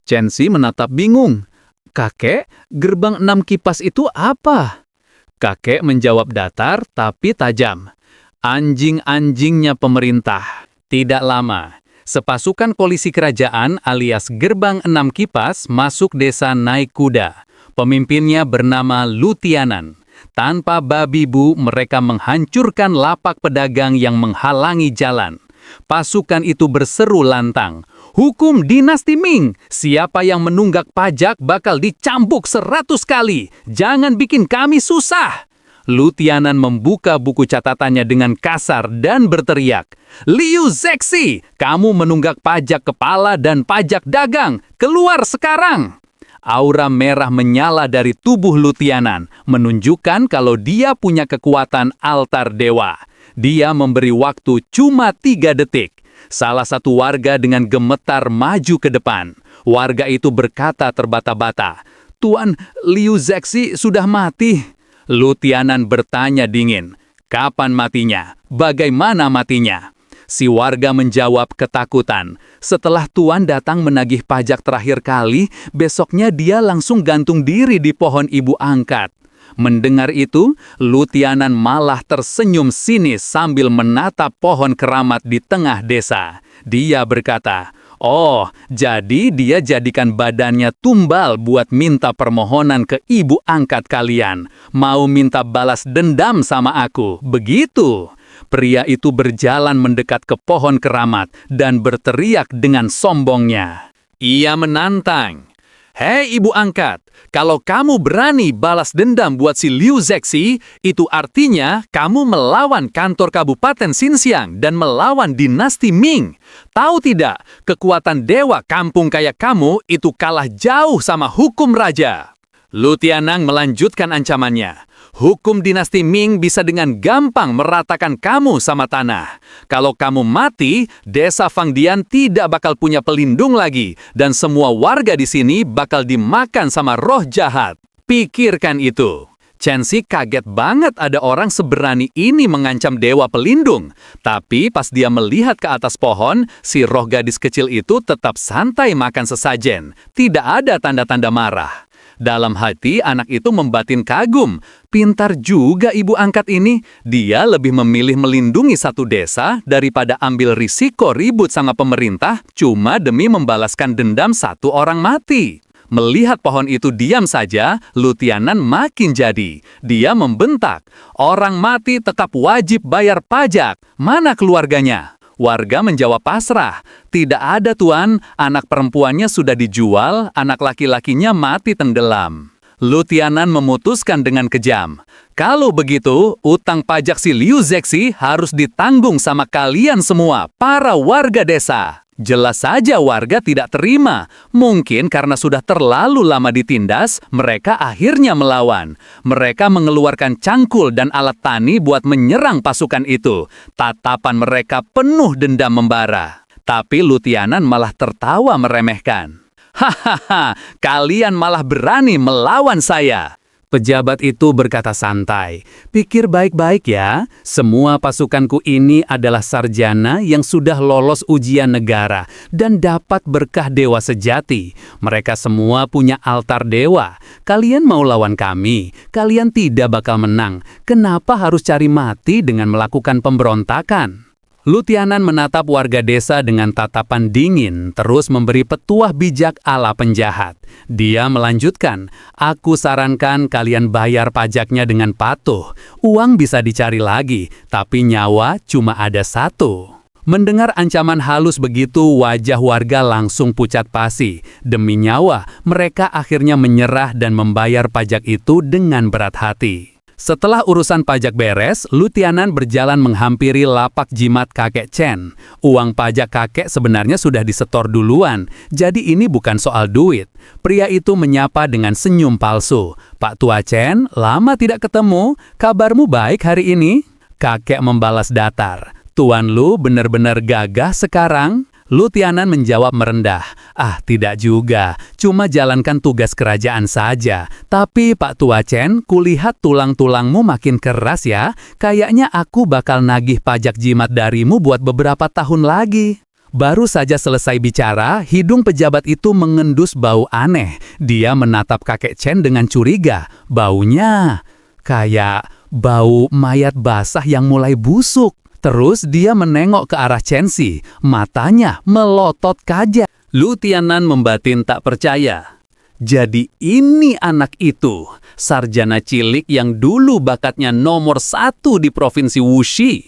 Chensi menatap bingung. "Kakek, gerbang 6 kipas itu apa?" Kakek menjawab datar tapi tajam. "Anjing-anjingnya pemerintah." Tidak lama, sepasukan polisi kerajaan alias gerbang 6 kipas masuk desa naik kuda. Pemimpinnya bernama Lutianan. Tanpa babi bu, mereka menghancurkan lapak pedagang yang menghalangi jalan. Pasukan itu berseru lantang, "Hukum dinasti Ming! Siapa yang menunggak pajak bakal dicambuk 100 kali! Jangan bikin kami susah!" Lutianan membuka buku catatannya dengan kasar dan berteriak, "Liu Zexi, kamu menunggak pajak kepala dan pajak dagang! Keluar sekarang!" Aura merah menyala dari tubuh Lutianan, menunjukkan kalau dia punya kekuatan altar dewa. Dia memberi waktu cuma 3 detik. Salah satu warga dengan gemetar maju ke depan. Warga itu berkata terbata-bata, "Tuan, Liu Zexi sudah mati." Lutianan bertanya dingin, "Kapan matinya? Bagaimana matinya?" Si warga menjawab ketakutan. Setelah Tuan datang menagih pajak terakhir kali, besoknya dia langsung gantung diri di pohon ibu angkat. Mendengar itu, Lutianan malah tersenyum sinis sambil menatap pohon keramat di tengah desa. Dia berkata, "Oh, jadi dia jadikan badannya tumbal buat minta permohonan ke ibu angkat kalian. Mau minta balas dendam sama aku, begitu?" Pria itu berjalan mendekat ke pohon keramat dan berteriak dengan sombongnya. Ia menantang, "Hei ibu angkat, kalau kamu berani balas dendam buat si Liu Zexi, itu artinya kamu melawan kantor Kabupaten Xinxiang dan melawan dinasti Ming. Tahu tidak, kekuatan dewa kampung kayak kamu itu kalah jauh sama hukum raja." Lutianang melanjutkan ancamannya. "Hukum dinasti Ming bisa dengan gampang meratakan kamu sama tanah. Kalau kamu mati, desa Fangdian tidak bakal punya pelindung lagi, dan semua warga di sini bakal dimakan sama roh jahat. Pikirkan itu." Chensi kaget banget ada orang seberani ini mengancam dewa pelindung. Tapi pas dia melihat ke atas pohon, si roh gadis kecil itu tetap santai makan sesajen. Tidak ada tanda-tanda marah. Dalam hati anak itu membatin kagum. Pintar juga ibu angkat ini. Dia lebih memilih melindungi satu desa daripada ambil risiko ribut sama pemerintah cuma demi membalaskan dendam satu orang mati. Melihat pohon itu diam saja, Lutianan makin jadi. Dia membentak, "Orang mati tetap wajib bayar pajak. Mana keluarganya?" Warga menjawab pasrah, "Tidak ada tuan, anak perempuannya sudah dijual, anak laki-lakinya mati tenggelam." Lutianan memutuskan dengan kejam, "Kalau begitu, utang pajak si Liu Zexi harus ditanggung sama kalian semua, para warga desa." Jelas saja warga tidak terima. Mungkin karena sudah terlalu lama ditindas, mereka akhirnya melawan. Mereka mengeluarkan cangkul dan alat tani buat menyerang pasukan itu. Tatapan mereka penuh dendam membara. Tapi Lutianan malah tertawa meremehkan. "Hahaha, kalian malah berani melawan saya." Pejabat itu berkata santai, "Pikir baik-baik ya, semua pasukanku ini adalah sarjana yang sudah lolos ujian negara dan dapat berkah dewa sejati. Mereka semua punya altar dewa. Kalian mau lawan kami, kalian tidak bakal menang. Kenapa harus cari mati dengan melakukan pemberontakan?" Lu Tianan menatap warga desa dengan tatapan dingin, terus memberi petuah bijak ala penjahat. Dia melanjutkan, "Aku sarankan kalian bayar pajaknya dengan patuh. Uang bisa dicari lagi, tapi nyawa cuma ada satu." Mendengar ancaman halus begitu, wajah warga langsung pucat pasi. Demi nyawa, mereka akhirnya menyerah dan membayar pajak itu dengan berat hati. Setelah urusan pajak beres, Lu Tianan berjalan menghampiri lapak jimat kakek Chen. Uang pajak kakek sebenarnya sudah disetor duluan, jadi ini bukan soal duit. Pria itu menyapa dengan senyum palsu. "Pak Tua Chen, lama tidak ketemu. Kabarmu baik hari ini?" Kakek membalas datar. "Tuan Lu benar-benar gagah sekarang?" Lu Tianan menjawab merendah, "Ah, tidak juga, cuma jalankan tugas kerajaan saja. Tapi Pak Tua Chen, kulihat tulang-tulangmu makin keras ya. Kayaknya aku bakal nagih pajak jimat darimu buat beberapa tahun lagi." Baru saja selesai bicara, hidung pejabat itu mengendus bau aneh. Dia menatap kakek Chen dengan curiga. Baunya kayak bau mayat basah yang mulai busuk. Terus dia menengok ke arah Chen Si, matanya melotot kaget. Lu Tianan membatin tak percaya. Jadi ini anak itu, sarjana cilik yang dulu bakatnya nomor 1 di provinsi Wuxi.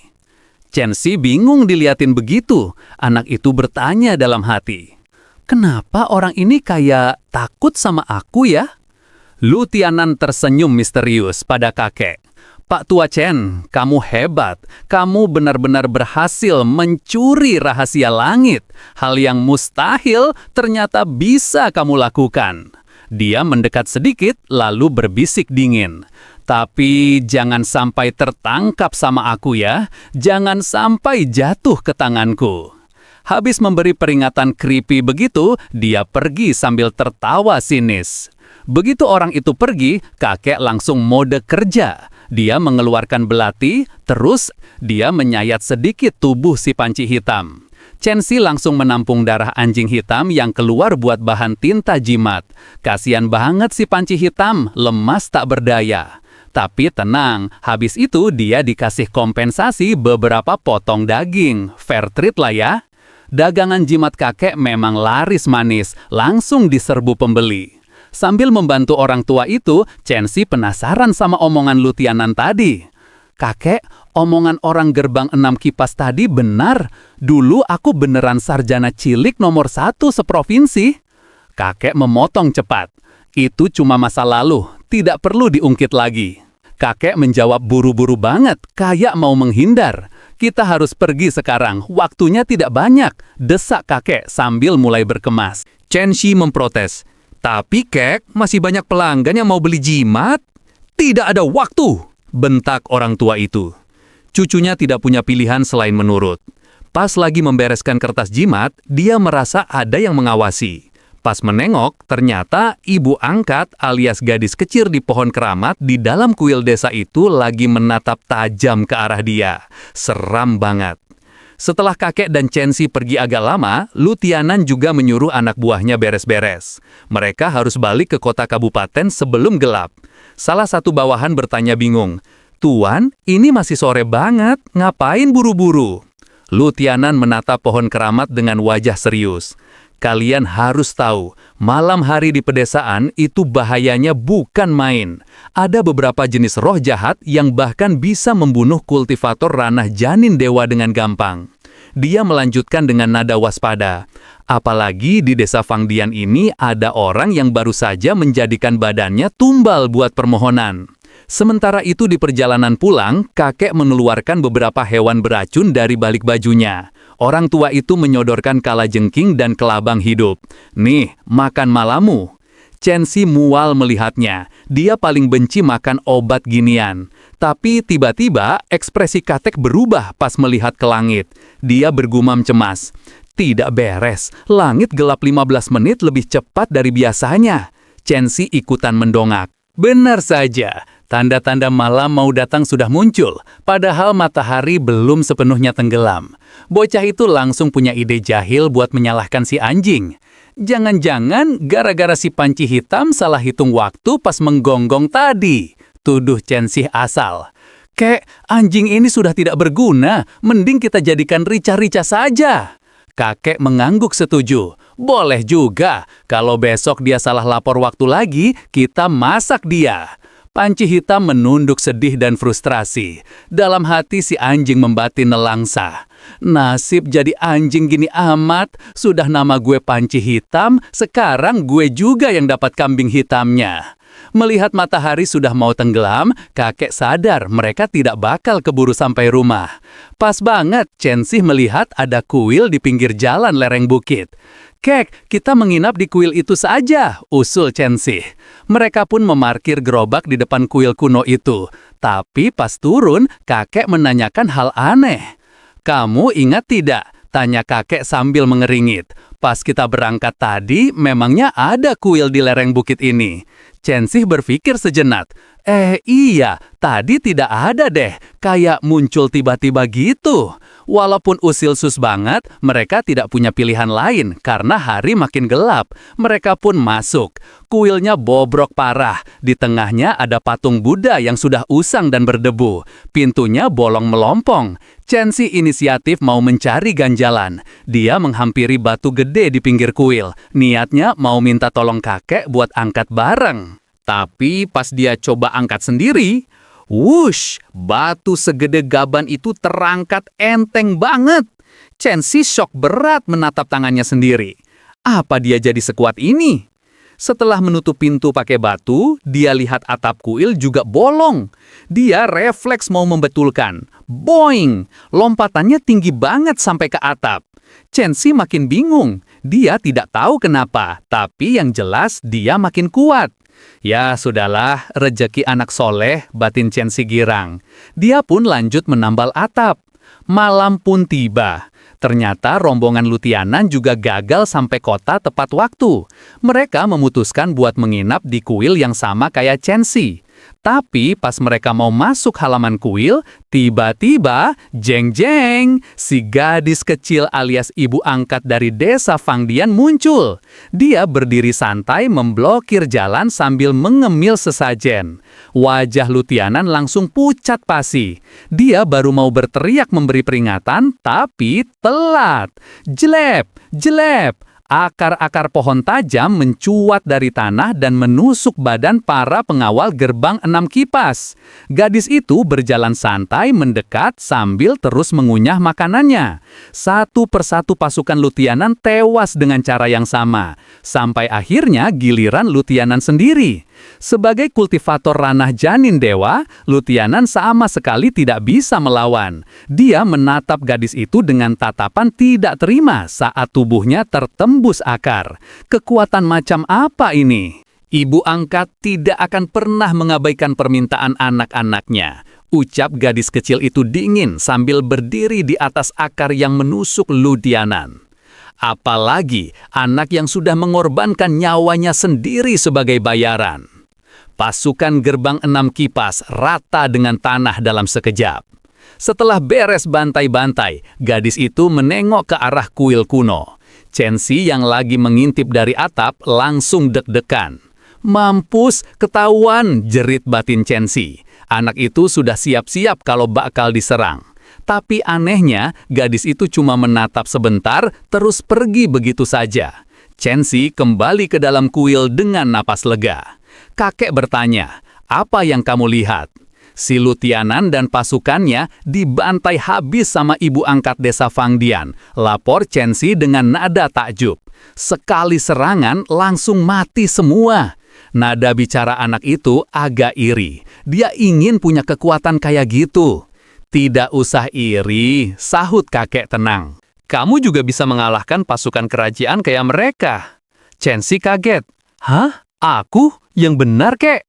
Chen Si bingung diliatin begitu. Anak itu bertanya dalam hati, "Kenapa orang ini kayak takut sama aku ya?" Lu Tianan tersenyum misterius pada kakek. "Pak Tua Chen, kamu hebat. Kamu benar-benar berhasil mencuri rahasia langit. Hal yang mustahil ternyata bisa kamu lakukan." Dia mendekat sedikit lalu berbisik dingin. "Tapi jangan sampai tertangkap sama aku ya. Jangan sampai jatuh ke tanganku." Habis memberi peringatan creepy begitu, dia pergi sambil tertawa sinis. Begitu orang itu pergi, kakek langsung mode kerja. Dia mengeluarkan belati, terus dia menyayat sedikit tubuh si panci hitam. Chen Si langsung menampung darah anjing hitam yang keluar buat bahan tinta jimat. Kasian banget si panci hitam, lemas tak berdaya. Tapi tenang, habis itu dia dikasih kompensasi beberapa potong daging. Fair treat lah ya. Dagangan jimat kakek memang laris manis, langsung diserbu pembeli. Sambil membantu orang tua itu, Chen Si penasaran sama omongan Lu Tianan tadi. "Kakek, omongan orang gerbang 6 kipas tadi benar. Dulu aku beneran sarjana cilik nomor 1 seprovinsi." Kakek memotong cepat. "Itu cuma masa lalu, tidak perlu diungkit lagi." Kakek menjawab buru-buru banget, kayak mau menghindar. "Kita harus pergi sekarang, waktunya tidak banyak," desak kakek sambil mulai berkemas. Chen Si memprotes, "Tapi kek, masih banyak pelanggan yang mau beli jimat." "Tidak ada waktu," bentak orang tua itu. Cucunya tidak punya pilihan selain menurut. Pas lagi membereskan kertas jimat, dia merasa ada yang mengawasi. Pas menengok, ternyata ibu angkat alias gadis kecil di pohon keramat di dalam kuil desa itu lagi menatap tajam ke arah dia. Seram banget. Setelah kakek dan Chen Si pergi agak lama, Lu Tianan juga menyuruh anak buahnya beres-beres. Mereka harus balik ke kota kabupaten sebelum gelap. Salah satu bawahan bertanya bingung, "Tuan, ini masih sore banget, ngapain buru-buru?" Lu Tianan menatap pohon keramat dengan wajah serius. "Kalian harus tahu, malam hari di pedesaan itu bahayanya bukan main. Ada beberapa jenis roh jahat yang bahkan bisa membunuh kultivator ranah janin dewa dengan gampang." Dia melanjutkan dengan nada waspada. "Apalagi di desa Fangdian ini ada orang yang baru saja menjadikan badannya tumbal buat permohonan." Sementara itu di perjalanan pulang, kakek mengeluarkan beberapa hewan beracun dari balik bajunya. Orang tua itu menyodorkan kalajengking dan kelabang hidup. "Nih, makan malammu." Chen Si mual melihatnya. Dia paling benci makan obat ginian. Tapi tiba-tiba ekspresi kakek berubah pas melihat ke langit. Dia bergumam cemas. "Tidak beres, langit gelap 15 menit lebih cepat dari biasanya." Chen Si ikutan mendongak. Benar saja. Tanda-tanda malam mau datang sudah muncul, padahal matahari belum sepenuhnya tenggelam. Bocah itu langsung punya ide jahil buat menyalahkan si anjing. Jangan-jangan gara-gara si panci hitam salah hitung waktu pas menggonggong tadi, tuduh Chen Si asal. Kek, anjing ini sudah tidak berguna. Mending kita jadikan rica-rica saja. Kakek mengangguk setuju. Boleh juga. Kalau besok dia salah lapor waktu lagi, kita masak dia. Panci Hitam menunduk sedih dan frustrasi. Dalam hati si anjing membatin nelangsa. Nasib jadi anjing gini amat. Sudah nama gue Panci Hitam, sekarang gue juga yang dapat kambing hitamnya. Melihat matahari sudah mau tenggelam, kakek sadar mereka tidak bakal keburu sampai rumah. Pas banget, Censih melihat ada kuil di pinggir jalan lereng bukit. Kek, kita menginap di kuil itu saja, usul Censih. Mereka pun memarkir gerobak di depan kuil kuno itu. Tapi pas turun, kakek menanyakan hal aneh. Kamu ingat tidak? Tanya kakek sambil mengeringit. Pas kita berangkat tadi, memangnya ada kuil di lereng bukit ini. Censih berpikir sejenak. Iya, tadi tidak ada deh. Kayak muncul tiba-tiba gitu. Walaupun usil sus banget, mereka tidak punya pilihan lain karena hari makin gelap. Mereka pun masuk. Kuilnya bobrok parah. Di tengahnya ada patung Buddha yang sudah usang dan berdebu. Pintunya bolong melompong. Censih inisiatif mau mencari ganjalan. Dia menghampiri batu gede di pinggir kuil. Niatnya mau minta tolong kakek buat angkat bareng. Tapi pas dia coba angkat sendiri, wush, batu segede gaban itu terangkat enteng banget. Censih shock berat menatap tangannya sendiri. Apa dia jadi sekuat ini? Setelah menutup pintu pakai batu, dia lihat atap kuil juga bolong. Dia refleks mau membetulkan. Boing! Lompatannya tinggi banget sampai ke atap. Censih makin bingung. Dia tidak tahu kenapa, tapi yang jelas dia makin kuat. Ya sudahlah, rejeki anak soleh, batin Censih girang. Dia pun lanjut menambal atap. Malam pun tiba. Ternyata rombongan Lutianan juga gagal sampai kota tepat waktu. Mereka memutuskan buat menginap di kuil yang sama kayak Censih. Tapi pas mereka mau masuk halaman kuil, tiba-tiba, jeng-jeng, si gadis kecil alias ibu angkat dari desa Fangdian muncul. Dia berdiri santai memblokir jalan sambil mengemil sesajen. Wajah Lutianan langsung pucat pasi. Dia baru mau berteriak memberi peringatan, tapi telat. Jelep, jelep. Akar-akar pohon tajam mencuat dari tanah dan menusuk badan para pengawal gerbang 6 kipas. Gadis itu berjalan santai mendekat sambil terus mengunyah makanannya. Satu persatu pasukan Lutianan tewas dengan cara yang sama. Sampai akhirnya giliran Lutianan sendiri. Sebagai kultivator ranah janin dewa, Lutianan sama sekali tidak bisa melawan. Dia menatap gadis itu dengan tatapan tidak terima saat tubuhnya tertembus akar. Kekuatan macam apa ini? Ibu angkat tidak akan pernah mengabaikan permintaan anak-anaknya. Ucap gadis kecil itu dingin sambil berdiri di atas akar yang menusuk Lutianan. Apalagi anak yang sudah mengorbankan nyawanya sendiri sebagai bayaran. Pasukan gerbang 6 kipas rata dengan tanah dalam sekejap. Setelah beres bantai-bantai, gadis itu menengok ke arah kuil kuno. Censih yang lagi mengintip dari atap langsung deg-degan. Mampus, ketahuan, jerit batin Censih. Anak itu sudah siap-siap kalau bakal diserang. Tapi anehnya, gadis itu cuma menatap sebentar, terus pergi begitu saja. Censih kembali ke dalam kuil dengan napas lega. Kakek bertanya, apa yang kamu lihat? Si Lutianan dan pasukannya dibantai habis sama ibu angkat desa Fangdian, lapor Censih dengan nada takjub. Sekali serangan langsung mati semua. Nada bicara anak itu agak iri. Dia ingin punya kekuatan kayak gitu. Tidak usah iri, sahut kakek tenang. Kamu juga bisa mengalahkan pasukan kerajaan kayak mereka. Censih kaget. Hah? Aku? Yang benar, kek?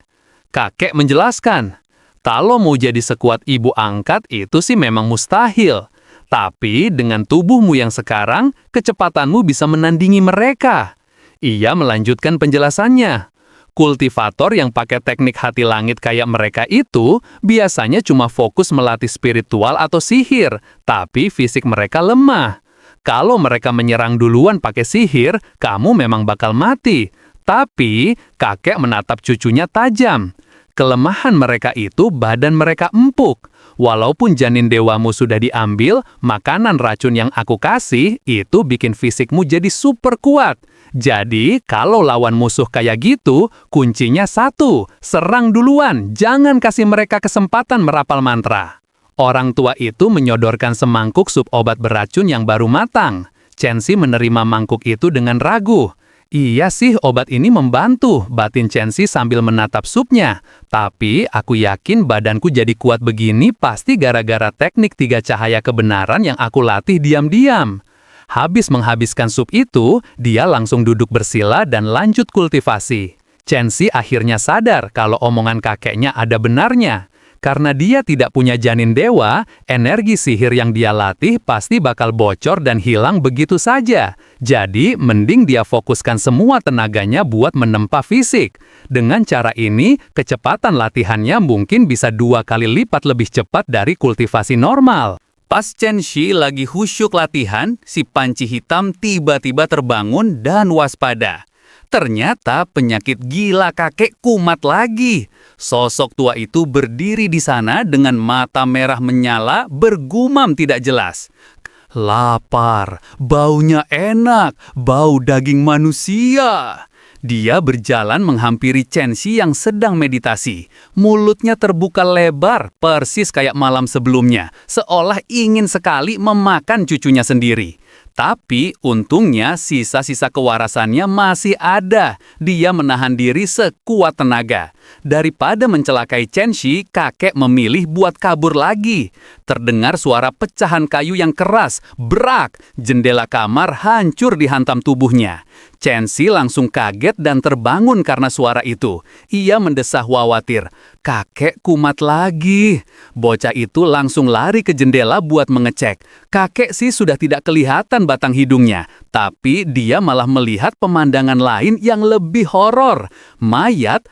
Kakek menjelaskan. Kalau mau jadi sekuat ibu angkat itu sih memang mustahil. Tapi dengan tubuhmu yang sekarang, kecepatanmu bisa menandingi mereka. Ia melanjutkan penjelasannya. Kultivator yang pakai teknik hati langit kayak mereka itu biasanya cuma fokus melatih spiritual atau sihir, tapi fisik mereka lemah. Kalau mereka menyerang duluan pakai sihir, kamu memang bakal mati. Tapi kakek menatap cucunya tajam. Kelemahan mereka itu badan mereka empuk. Walaupun janin dewamu sudah diambil, makanan racun yang aku kasih itu bikin fisikmu jadi super kuat. Jadi, kalau lawan musuh kayak gitu, kuncinya satu, serang duluan, jangan kasih mereka kesempatan merapal mantra. Orang tua itu menyodorkan semangkuk sup obat beracun yang baru matang. Chenxi menerima mangkuk itu dengan ragu. Iya sih, obat ini membantu, batin Chenxi sambil menatap supnya. Tapi, aku yakin badanku jadi kuat begini pasti gara-gara teknik 3 cahaya kebenaran yang aku latih diam-diam. Habis menghabiskan sup itu, dia langsung duduk bersila dan lanjut kultivasi. Chenxi akhirnya sadar kalau omongan kakeknya ada benarnya. Karena dia tidak punya janin dewa, energi sihir yang dia latih pasti bakal bocor dan hilang begitu saja. Jadi, mending dia fokuskan semua tenaganya buat menempa fisik. Dengan cara ini, kecepatan latihannya mungkin bisa 2 kali lipat lebih cepat dari kultivasi normal. Pas Chenxi lagi khusyuk latihan, si panci hitam tiba-tiba terbangun dan waspada. Ternyata penyakit gila kakek kumat lagi. Sosok tua itu berdiri di sana dengan mata merah menyala, bergumam tidak jelas. Lapar, baunya enak, bau daging manusia. Dia berjalan menghampiri Chenxi yang sedang meditasi. Mulutnya terbuka lebar, persis kayak malam sebelumnya, seolah ingin sekali memakan cucunya sendiri. Tapi untungnya sisa-sisa kewarasannya masih ada. Dia menahan diri sekuat tenaga. Daripada mencelakai Chenxi, kakek memilih buat kabur lagi. Terdengar suara pecahan kayu yang keras, brak, jendela kamar hancur dihantam tubuhnya. Chenxi langsung kaget dan terbangun karena suara itu. Ia mendesah khawatir, kakek kumat lagi. Bocah itu langsung lari ke jendela buat mengecek. Kakek sih sudah tidak kelihatan batang hidungnya, tapi dia malah melihat pemandangan lain yang lebih horor. Mayat,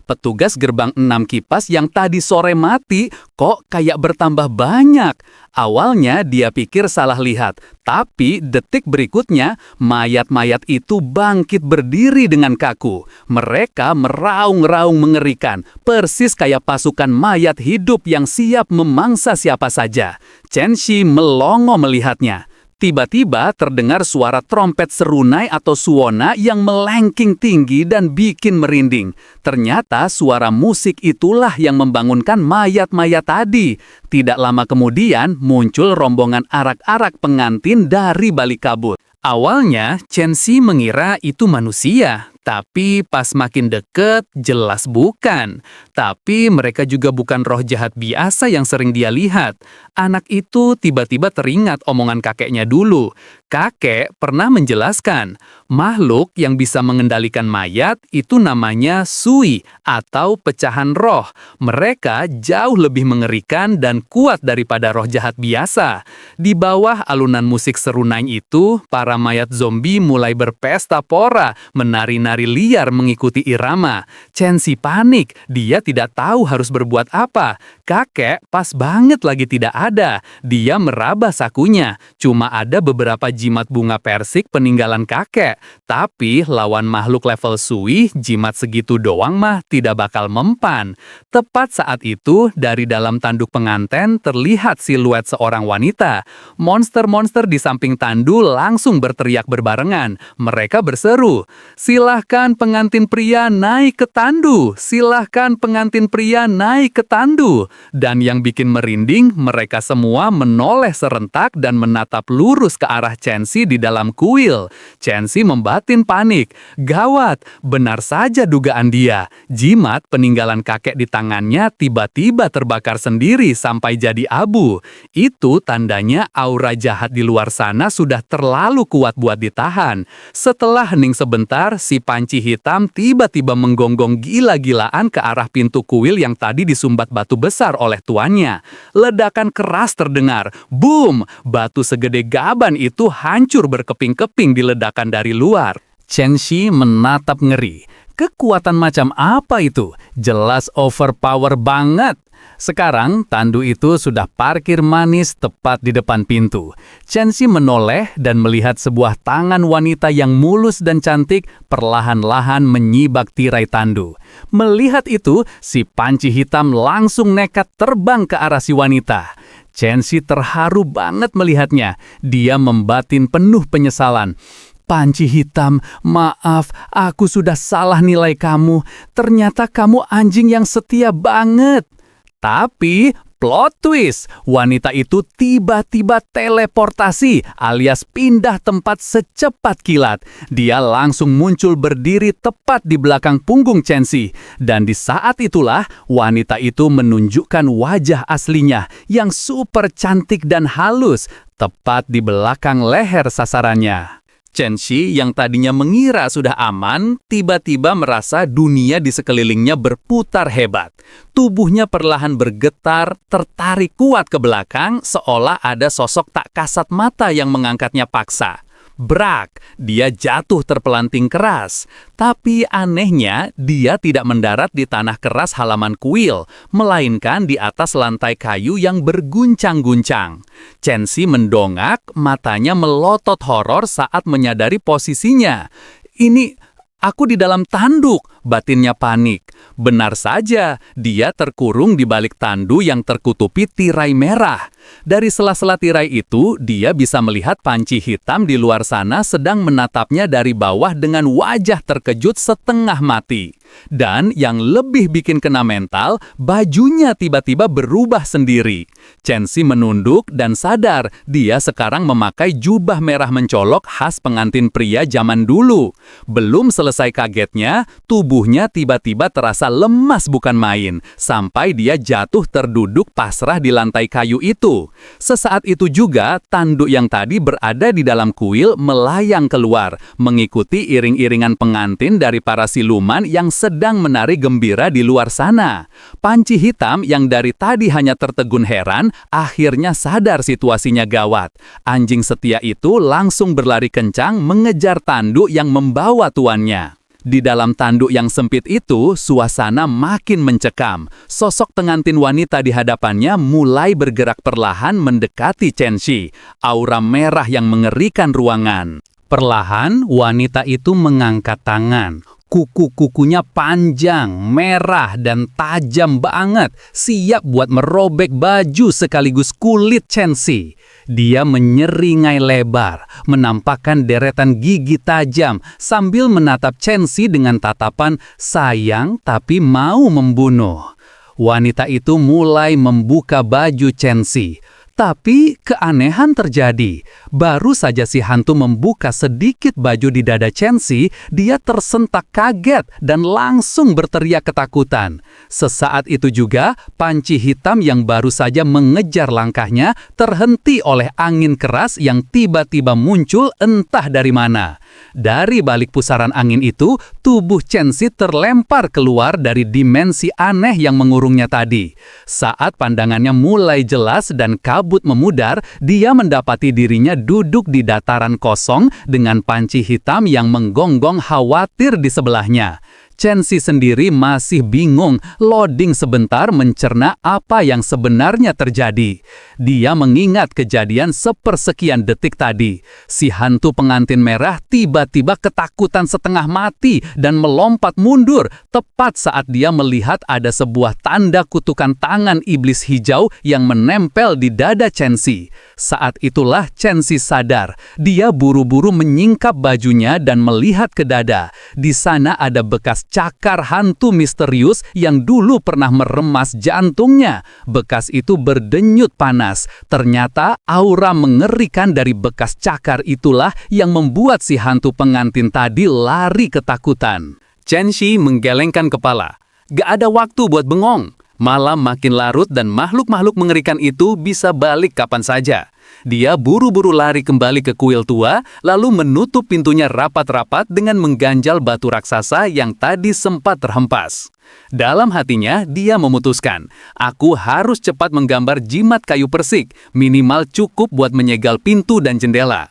petugas gerbang 6 kipas yang tadi sore mati, kok kayak bertambah banyak. Awalnya dia pikir salah lihat, tapi detik berikutnya mayat-mayat itu bangkit berdiri dengan kaku. Mereka meraung-raung mengerikan, persis kayak pasukan mayat hidup yang siap memangsa siapa saja. Chenxi melongo melihatnya. Tiba-tiba terdengar suara trompet serunai atau suona yang melengking tinggi dan bikin merinding. Ternyata suara musik itulah yang membangunkan mayat-mayat tadi. Tidak lama kemudian muncul rombongan arak-arak pengantin dari balik kabut. Awalnya Chenxi mengira itu manusia, tapi pas makin deket jelas bukan. Tapi mereka juga bukan roh jahat biasa yang sering dia lihat. Anak itu tiba-tiba teringat omongan kakeknya dulu. Kakek pernah menjelaskan, makhluk yang bisa mengendalikan mayat itu namanya sui atau pecahan roh. Mereka jauh lebih mengerikan dan kuat daripada roh jahat biasa. Di bawah alunan musik serunai itu, para mayat zombie mulai berpesta pora, menari-nari liar mengikuti irama. Chenxi panik, dia tidak tahu harus berbuat apa. Kakek pas banget lagi tidak ada. Dia meraba sakunya, cuma ada beberapa jimat bunga persik peninggalan kakek. Tapi lawan makhluk level sui, jimat segitu doang mah tidak bakal mempan. Tepat saat itu, dari dalam tanduk pengantin terlihat siluet seorang wanita. Monster-monster di samping tandu langsung berteriak berbarengan. Mereka berseru, "Silahkan pengantin pria naik ke tandu! Silahkan pengantin pria naik ke tandu!" Dan yang bikin merinding, mereka semua menoleh serentak dan menatap lurus ke arah Chenxi di dalam kuil. Chenxi membatin panik. Gawat, benar saja dugaan dia. Jimat peninggalan kakek di tangannya tiba-tiba terbakar sendiri sampai jadi abu. Itu tandanya aura jahat di luar sana sudah terlalu kuat buat ditahan. Setelah hening sebentar, si panci hitam tiba-tiba menggonggong gila-gilaan ke arah pintu kuil yang tadi disumbat batu besar oleh tuannya. Ledakan keras terdengar. Boom! Batu segede gaban itu hancur berkeping-keping di ledakan dari luar. Chenxi menatap ngeri. Kekuatan macam apa itu? Jelas overpower banget. Sekarang, tandu itu sudah parkir manis tepat di depan pintu. Chen-si menoleh dan melihat sebuah tangan wanita yang mulus dan cantik perlahan-lahan menyibak tirai tandu. Melihat itu, si panci hitam langsung nekat terbang ke arah si wanita. Chen-si terharu banget melihatnya. Dia membatin penuh penyesalan. Panci hitam, maaf, aku sudah salah nilai kamu. Ternyata kamu anjing yang setia banget. Tapi, plot twist, wanita itu tiba-tiba teleportasi alias pindah tempat secepat kilat. Dia langsung muncul berdiri tepat di belakang punggung Chen-si. Dan di saat itulah, wanita itu menunjukkan wajah aslinya yang super cantik dan halus, tepat di belakang leher sasarannya. Chen-si yang tadinya mengira sudah aman, tiba-tiba merasa dunia di sekelilingnya berputar hebat. Tubuhnya perlahan bergetar, tertarik kuat ke belakang, seolah ada sosok tak kasat mata yang mengangkatnya paksa. Brak, dia jatuh terpelanting keras. Tapi anehnya, dia tidak mendarat di tanah keras halaman kuil, melainkan di atas lantai kayu yang berguncang-guncang. Chen-si mendongak, matanya melotot horor saat menyadari posisinya. Ini, aku di dalam tanduk, batinnya panik. Benar saja, dia terkurung di balik tandu yang terkutupi tirai merah. Dari sela-sela tirai itu, dia bisa melihat panci hitam di luar sana sedang menatapnya dari bawah dengan wajah terkejut setengah mati. Dan yang lebih bikin kena mental, bajunya tiba-tiba berubah sendiri. Chen-si menunduk dan sadar dia sekarang memakai jubah merah mencolok khas pengantin pria zaman dulu. Belum selesai kagetnya, tubuhnya tiba-tiba terasa lemas bukan main, sampai dia jatuh terduduk pasrah di lantai kayu itu. Sesaat itu juga, tanduk yang tadi berada di dalam kuil melayang keluar, mengikuti iring-iringan pengantin dari para siluman yang sedang menari gembira di luar sana. Panci hitam yang dari tadi hanya tertegun heran, akhirnya sadar situasinya gawat. Anjing setia itu langsung berlari kencang mengejar tanduk yang membawa tuannya. Di dalam tanduk yang sempit itu, suasana makin mencekam. Sosok pengantin wanita di hadapannya mulai bergerak perlahan mendekati Chen-si. Aura merah yang mengerikan ruangan. Perlahan, wanita itu mengangkat tangan. Kuku-kukunya panjang, merah, dan tajam banget, siap buat merobek baju sekaligus kulit Chen-si. Dia menyeringai lebar, menampakkan deretan gigi tajam, sambil menatap Chen-si dengan tatapan sayang tapi mau membunuh. Wanita itu mulai membuka baju Chen-si. Tapi keanehan terjadi. Baru saja si hantu membuka sedikit baju di dada Chen-si, dia tersentak kaget dan langsung berteriak ketakutan. Sesaat itu juga, panci hitam yang baru saja mengejar langkahnya terhenti oleh angin keras yang tiba-tiba muncul entah dari mana. Dari balik pusaran angin itu, tubuh Chen-si terlempar keluar dari dimensi aneh yang mengurungnya tadi. Saat pandangannya mulai jelas dan kabut memudar, dia mendapati dirinya duduk di dataran kosong dengan panci hitam yang menggonggong khawatir di sebelahnya. Chen-si sendiri masih bingung, loading sebentar mencerna apa yang sebenarnya terjadi. Dia mengingat kejadian sepersekian detik tadi. Si hantu pengantin merah tiba-tiba ketakutan setengah mati dan melompat mundur tepat saat dia melihat ada sebuah tanda kutukan tangan iblis hijau yang menempel di dada Chen-si. Saat itulah Chen-si sadar. Dia buru-buru menyingkap bajunya dan melihat ke dada. Di sana ada bekas cakar hantu misterius yang dulu pernah meremas jantungnya. Bekas itu berdenyut panas. Ternyata aura mengerikan dari bekas cakar itulah yang membuat si hantu pengantin tadi lari ketakutan. Chen-si menggelengkan kepala. Gak ada waktu buat bengong. Malam makin larut dan makhluk-makhluk mengerikan itu bisa balik kapan saja. Dia buru-buru lari kembali ke kuil tua, lalu menutup pintunya rapat-rapat dengan mengganjal batu raksasa yang tadi sempat terhempas. Dalam hatinya, dia memutuskan, aku harus cepat menggambar jimat kayu persik, minimal cukup buat menyegel pintu dan jendela.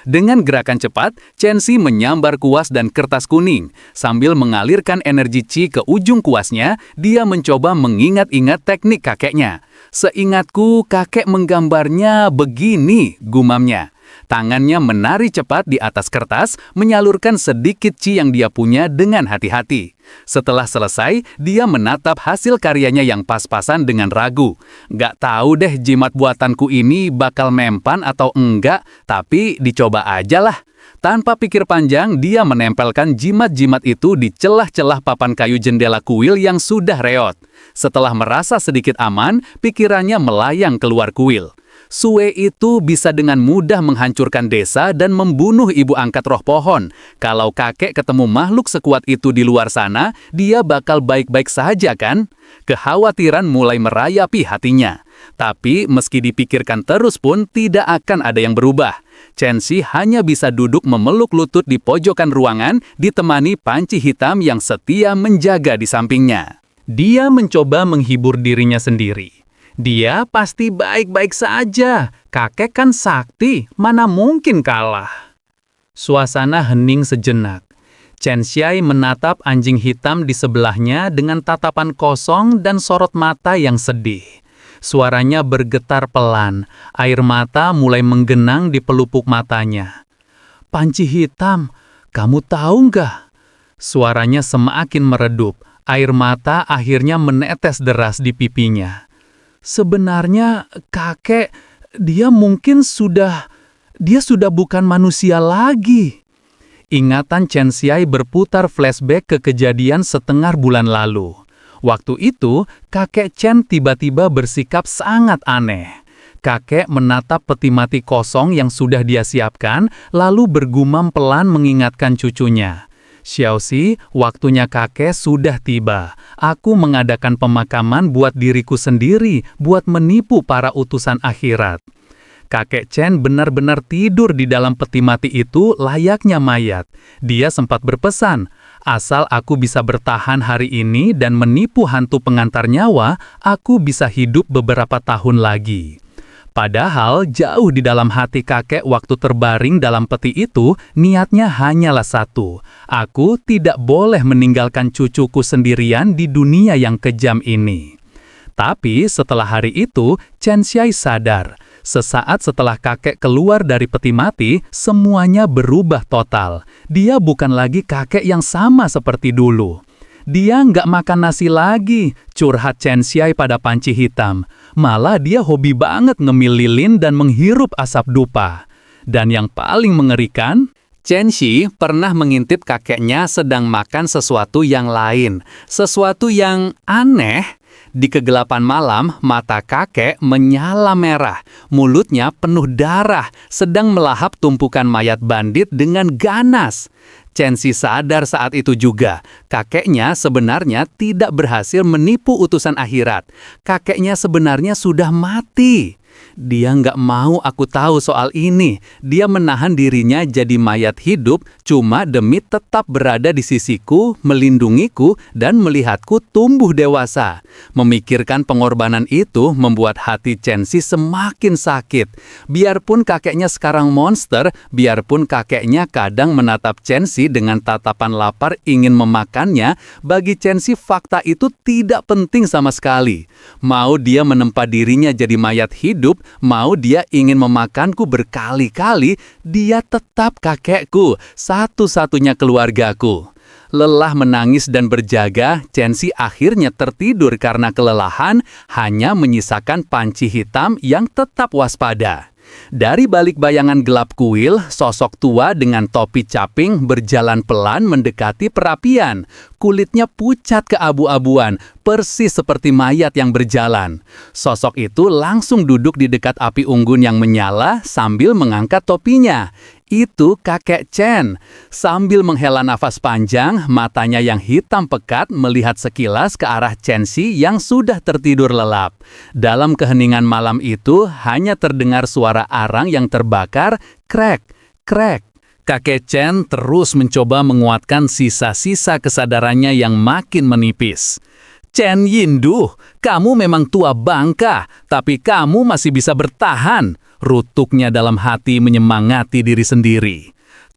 Dengan gerakan cepat, Chen Xi menyambar kuas dan kertas kuning. Sambil mengalirkan energi Qi ke ujung kuasnya, dia mencoba mengingat-ingat teknik kakeknya. "Seingatku, kakek menggambarnya begini," gumamnya. Tangannya menari cepat di atas kertas, menyalurkan sedikit Qi yang dia punya dengan hati-hati. Setelah selesai, dia menatap hasil karyanya yang pas-pasan dengan ragu. "Nggak tahu deh jimat buatanku ini bakal mempan atau enggak, tapi dicoba aja lah." Tanpa pikir panjang, dia menempelkan jimat-jimat itu di celah-celah papan kayu jendela kuil yang sudah reot. Setelah merasa sedikit aman, pikirannya melayang keluar kuil. Sue itu bisa dengan mudah menghancurkan desa dan membunuh ibu angkat roh pohon. Kalau kakek ketemu makhluk sekuat itu di luar sana, dia bakal baik-baik saja kan? Kekhawatiran mulai merayapi hatinya. Tapi meski dipikirkan terus pun tidak akan ada yang berubah. Chen Xi hanya bisa duduk memeluk lutut di pojokan ruangan, ditemani panci hitam yang setia menjaga di sampingnya. Dia mencoba menghibur dirinya sendiri. Dia pasti baik-baik saja. Kakek kan sakti, mana mungkin kalah. Suasana hening sejenak. Chen Xi menatap anjing hitam di sebelahnya dengan tatapan kosong dan sorot mata yang sedih. Suaranya bergetar pelan, air mata mulai menggenang di pelupuk matanya. "Panci hitam, kamu tahu nggak?" Suaranya semakin meredup, air mata akhirnya menetes deras di pipinya. "Sebenarnya kakek, dia sudah bukan manusia lagi." Ingatan Chen Xi berputar flashback ke kejadian setengah bulan lalu. Waktu itu, kakek Chen tiba-tiba bersikap sangat aneh. Kakek menatap peti mati kosong yang sudah dia siapkan, lalu bergumam pelan mengingatkan cucunya. "Xiaoxi, waktunya kakek sudah tiba. Aku mengadakan pemakaman buat diriku sendiri, buat menipu para utusan akhirat." Kakek Chen benar-benar tidur di dalam peti mati itu layaknya mayat. Dia sempat berpesan, "Asal aku bisa bertahan hari ini dan menipu hantu pengantar nyawa, aku bisa hidup beberapa tahun lagi." Padahal jauh di dalam hati kakek waktu terbaring dalam peti itu, niatnya hanyalah satu. "Aku tidak boleh meninggalkan cucuku sendirian di dunia yang kejam ini." Tapi setelah hari itu, Chen Xi sadar. Sesaat setelah kakek keluar dari peti mati, semuanya berubah total. Dia bukan lagi kakek yang sama seperti dulu. Dia nggak makan nasi lagi, curhat Chen Xi pada panci hitam. Malah dia hobi banget ngemil lilin dan menghirup asap dupa. Dan yang paling mengerikan, Chen Xi pernah mengintip kakeknya sedang makan sesuatu yang lain, sesuatu yang aneh. Di kegelapan malam, mata kakek menyala merah, mulutnya penuh darah, sedang melahap tumpukan mayat bandit dengan ganas. Chen Xi sadar saat itu juga, kakeknya sebenarnya tidak berhasil menipu utusan akhirat. Kakeknya sebenarnya sudah mati. Dia nggak mau aku tahu soal ini. Dia menahan dirinya jadi mayat hidup cuma demi tetap berada di sisiku, melindungiku, dan melihatku tumbuh dewasa. Memikirkan pengorbanan itu membuat hati Chen Xi semakin sakit. Biarpun kakeknya sekarang monster, biarpun kakeknya kadang menatap Chen Xi dengan tatapan lapar ingin memakannya, bagi Chen Xi fakta itu tidak penting sama sekali. Mau dia menempa dirinya jadi mayat hidup, mau dia ingin memakanku berkali-kali, dia tetap kakekku, satu-satunya keluargaku. Lelah menangis dan berjaga, Chen Xi akhirnya tertidur karena kelelahan, hanya menyisakan panci hitam yang tetap waspada. Dari balik bayangan gelap kuil, sosok tua dengan topi caping berjalan pelan mendekati perapian. Kulitnya pucat keabu-abuan, persis seperti mayat yang berjalan. Sosok itu langsung duduk di dekat api unggun yang menyala sambil mengangkat topinya. Itu kakek Chen. Sambil menghela nafas panjang, matanya yang hitam pekat melihat sekilas ke arah Chen Xi yang sudah tertidur lelap. Dalam keheningan malam itu, hanya terdengar suara arang yang terbakar, krek, krek. Kakek Chen terus mencoba menguatkan sisa-sisa kesadarannya yang makin menipis. Chen Yindu, kamu memang tua bangka, tapi kamu masih bisa bertahan. Rutuknya dalam hati menyemangati diri sendiri.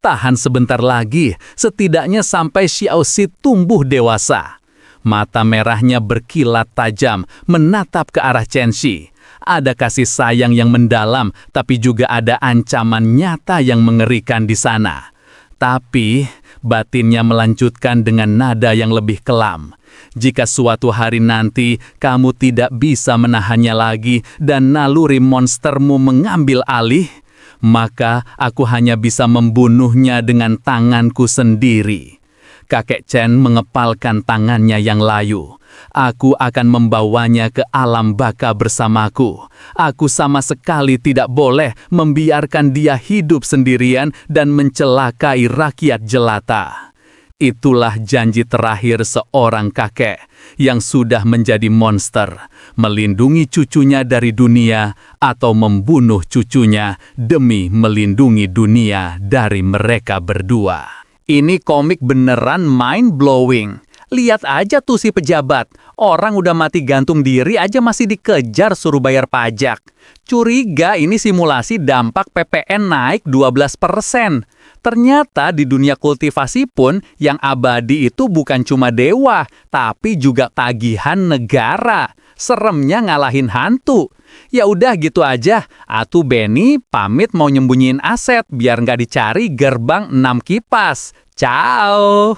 Tahan sebentar lagi, setidaknya sampai Xiaoxi tumbuh dewasa. Mata merahnya berkilat tajam, menatap ke arah Chen Shi. Ada kasih sayang yang mendalam, tapi juga ada ancaman nyata yang mengerikan di sana. Tapi, batinnya melanjutkan dengan nada yang lebih kelam. Jika suatu hari nanti kamu tidak bisa menahannya lagi dan naluri monstermu mengambil alih, maka aku hanya bisa membunuhnya dengan tanganku sendiri. Kakek Chen mengepalkan tangannya yang layu. Aku akan membawanya ke alam baka bersamaku. Aku sama sekali tidak boleh membiarkan dia hidup sendirian dan mencelakai rakyat jelata. Itulah janji terakhir seorang kakek yang sudah menjadi monster, melindungi cucunya dari dunia atau membunuh cucunya demi melindungi dunia dari mereka berdua. Ini komik beneran mind-blowing. Lihat aja tuh si pejabat. Orang udah mati gantung diri aja masih dikejar suruh bayar pajak. Curiga ini simulasi dampak PPN naik 12%. Ternyata di dunia kultivasi pun yang abadi itu bukan cuma dewa, tapi juga tagihan negara. Seremnya ngalahin hantu. Ya udah gitu aja. Atu Benny pamit mau nyembunyiin aset biar nggak dicari gerbang 6 kipas. Ciao.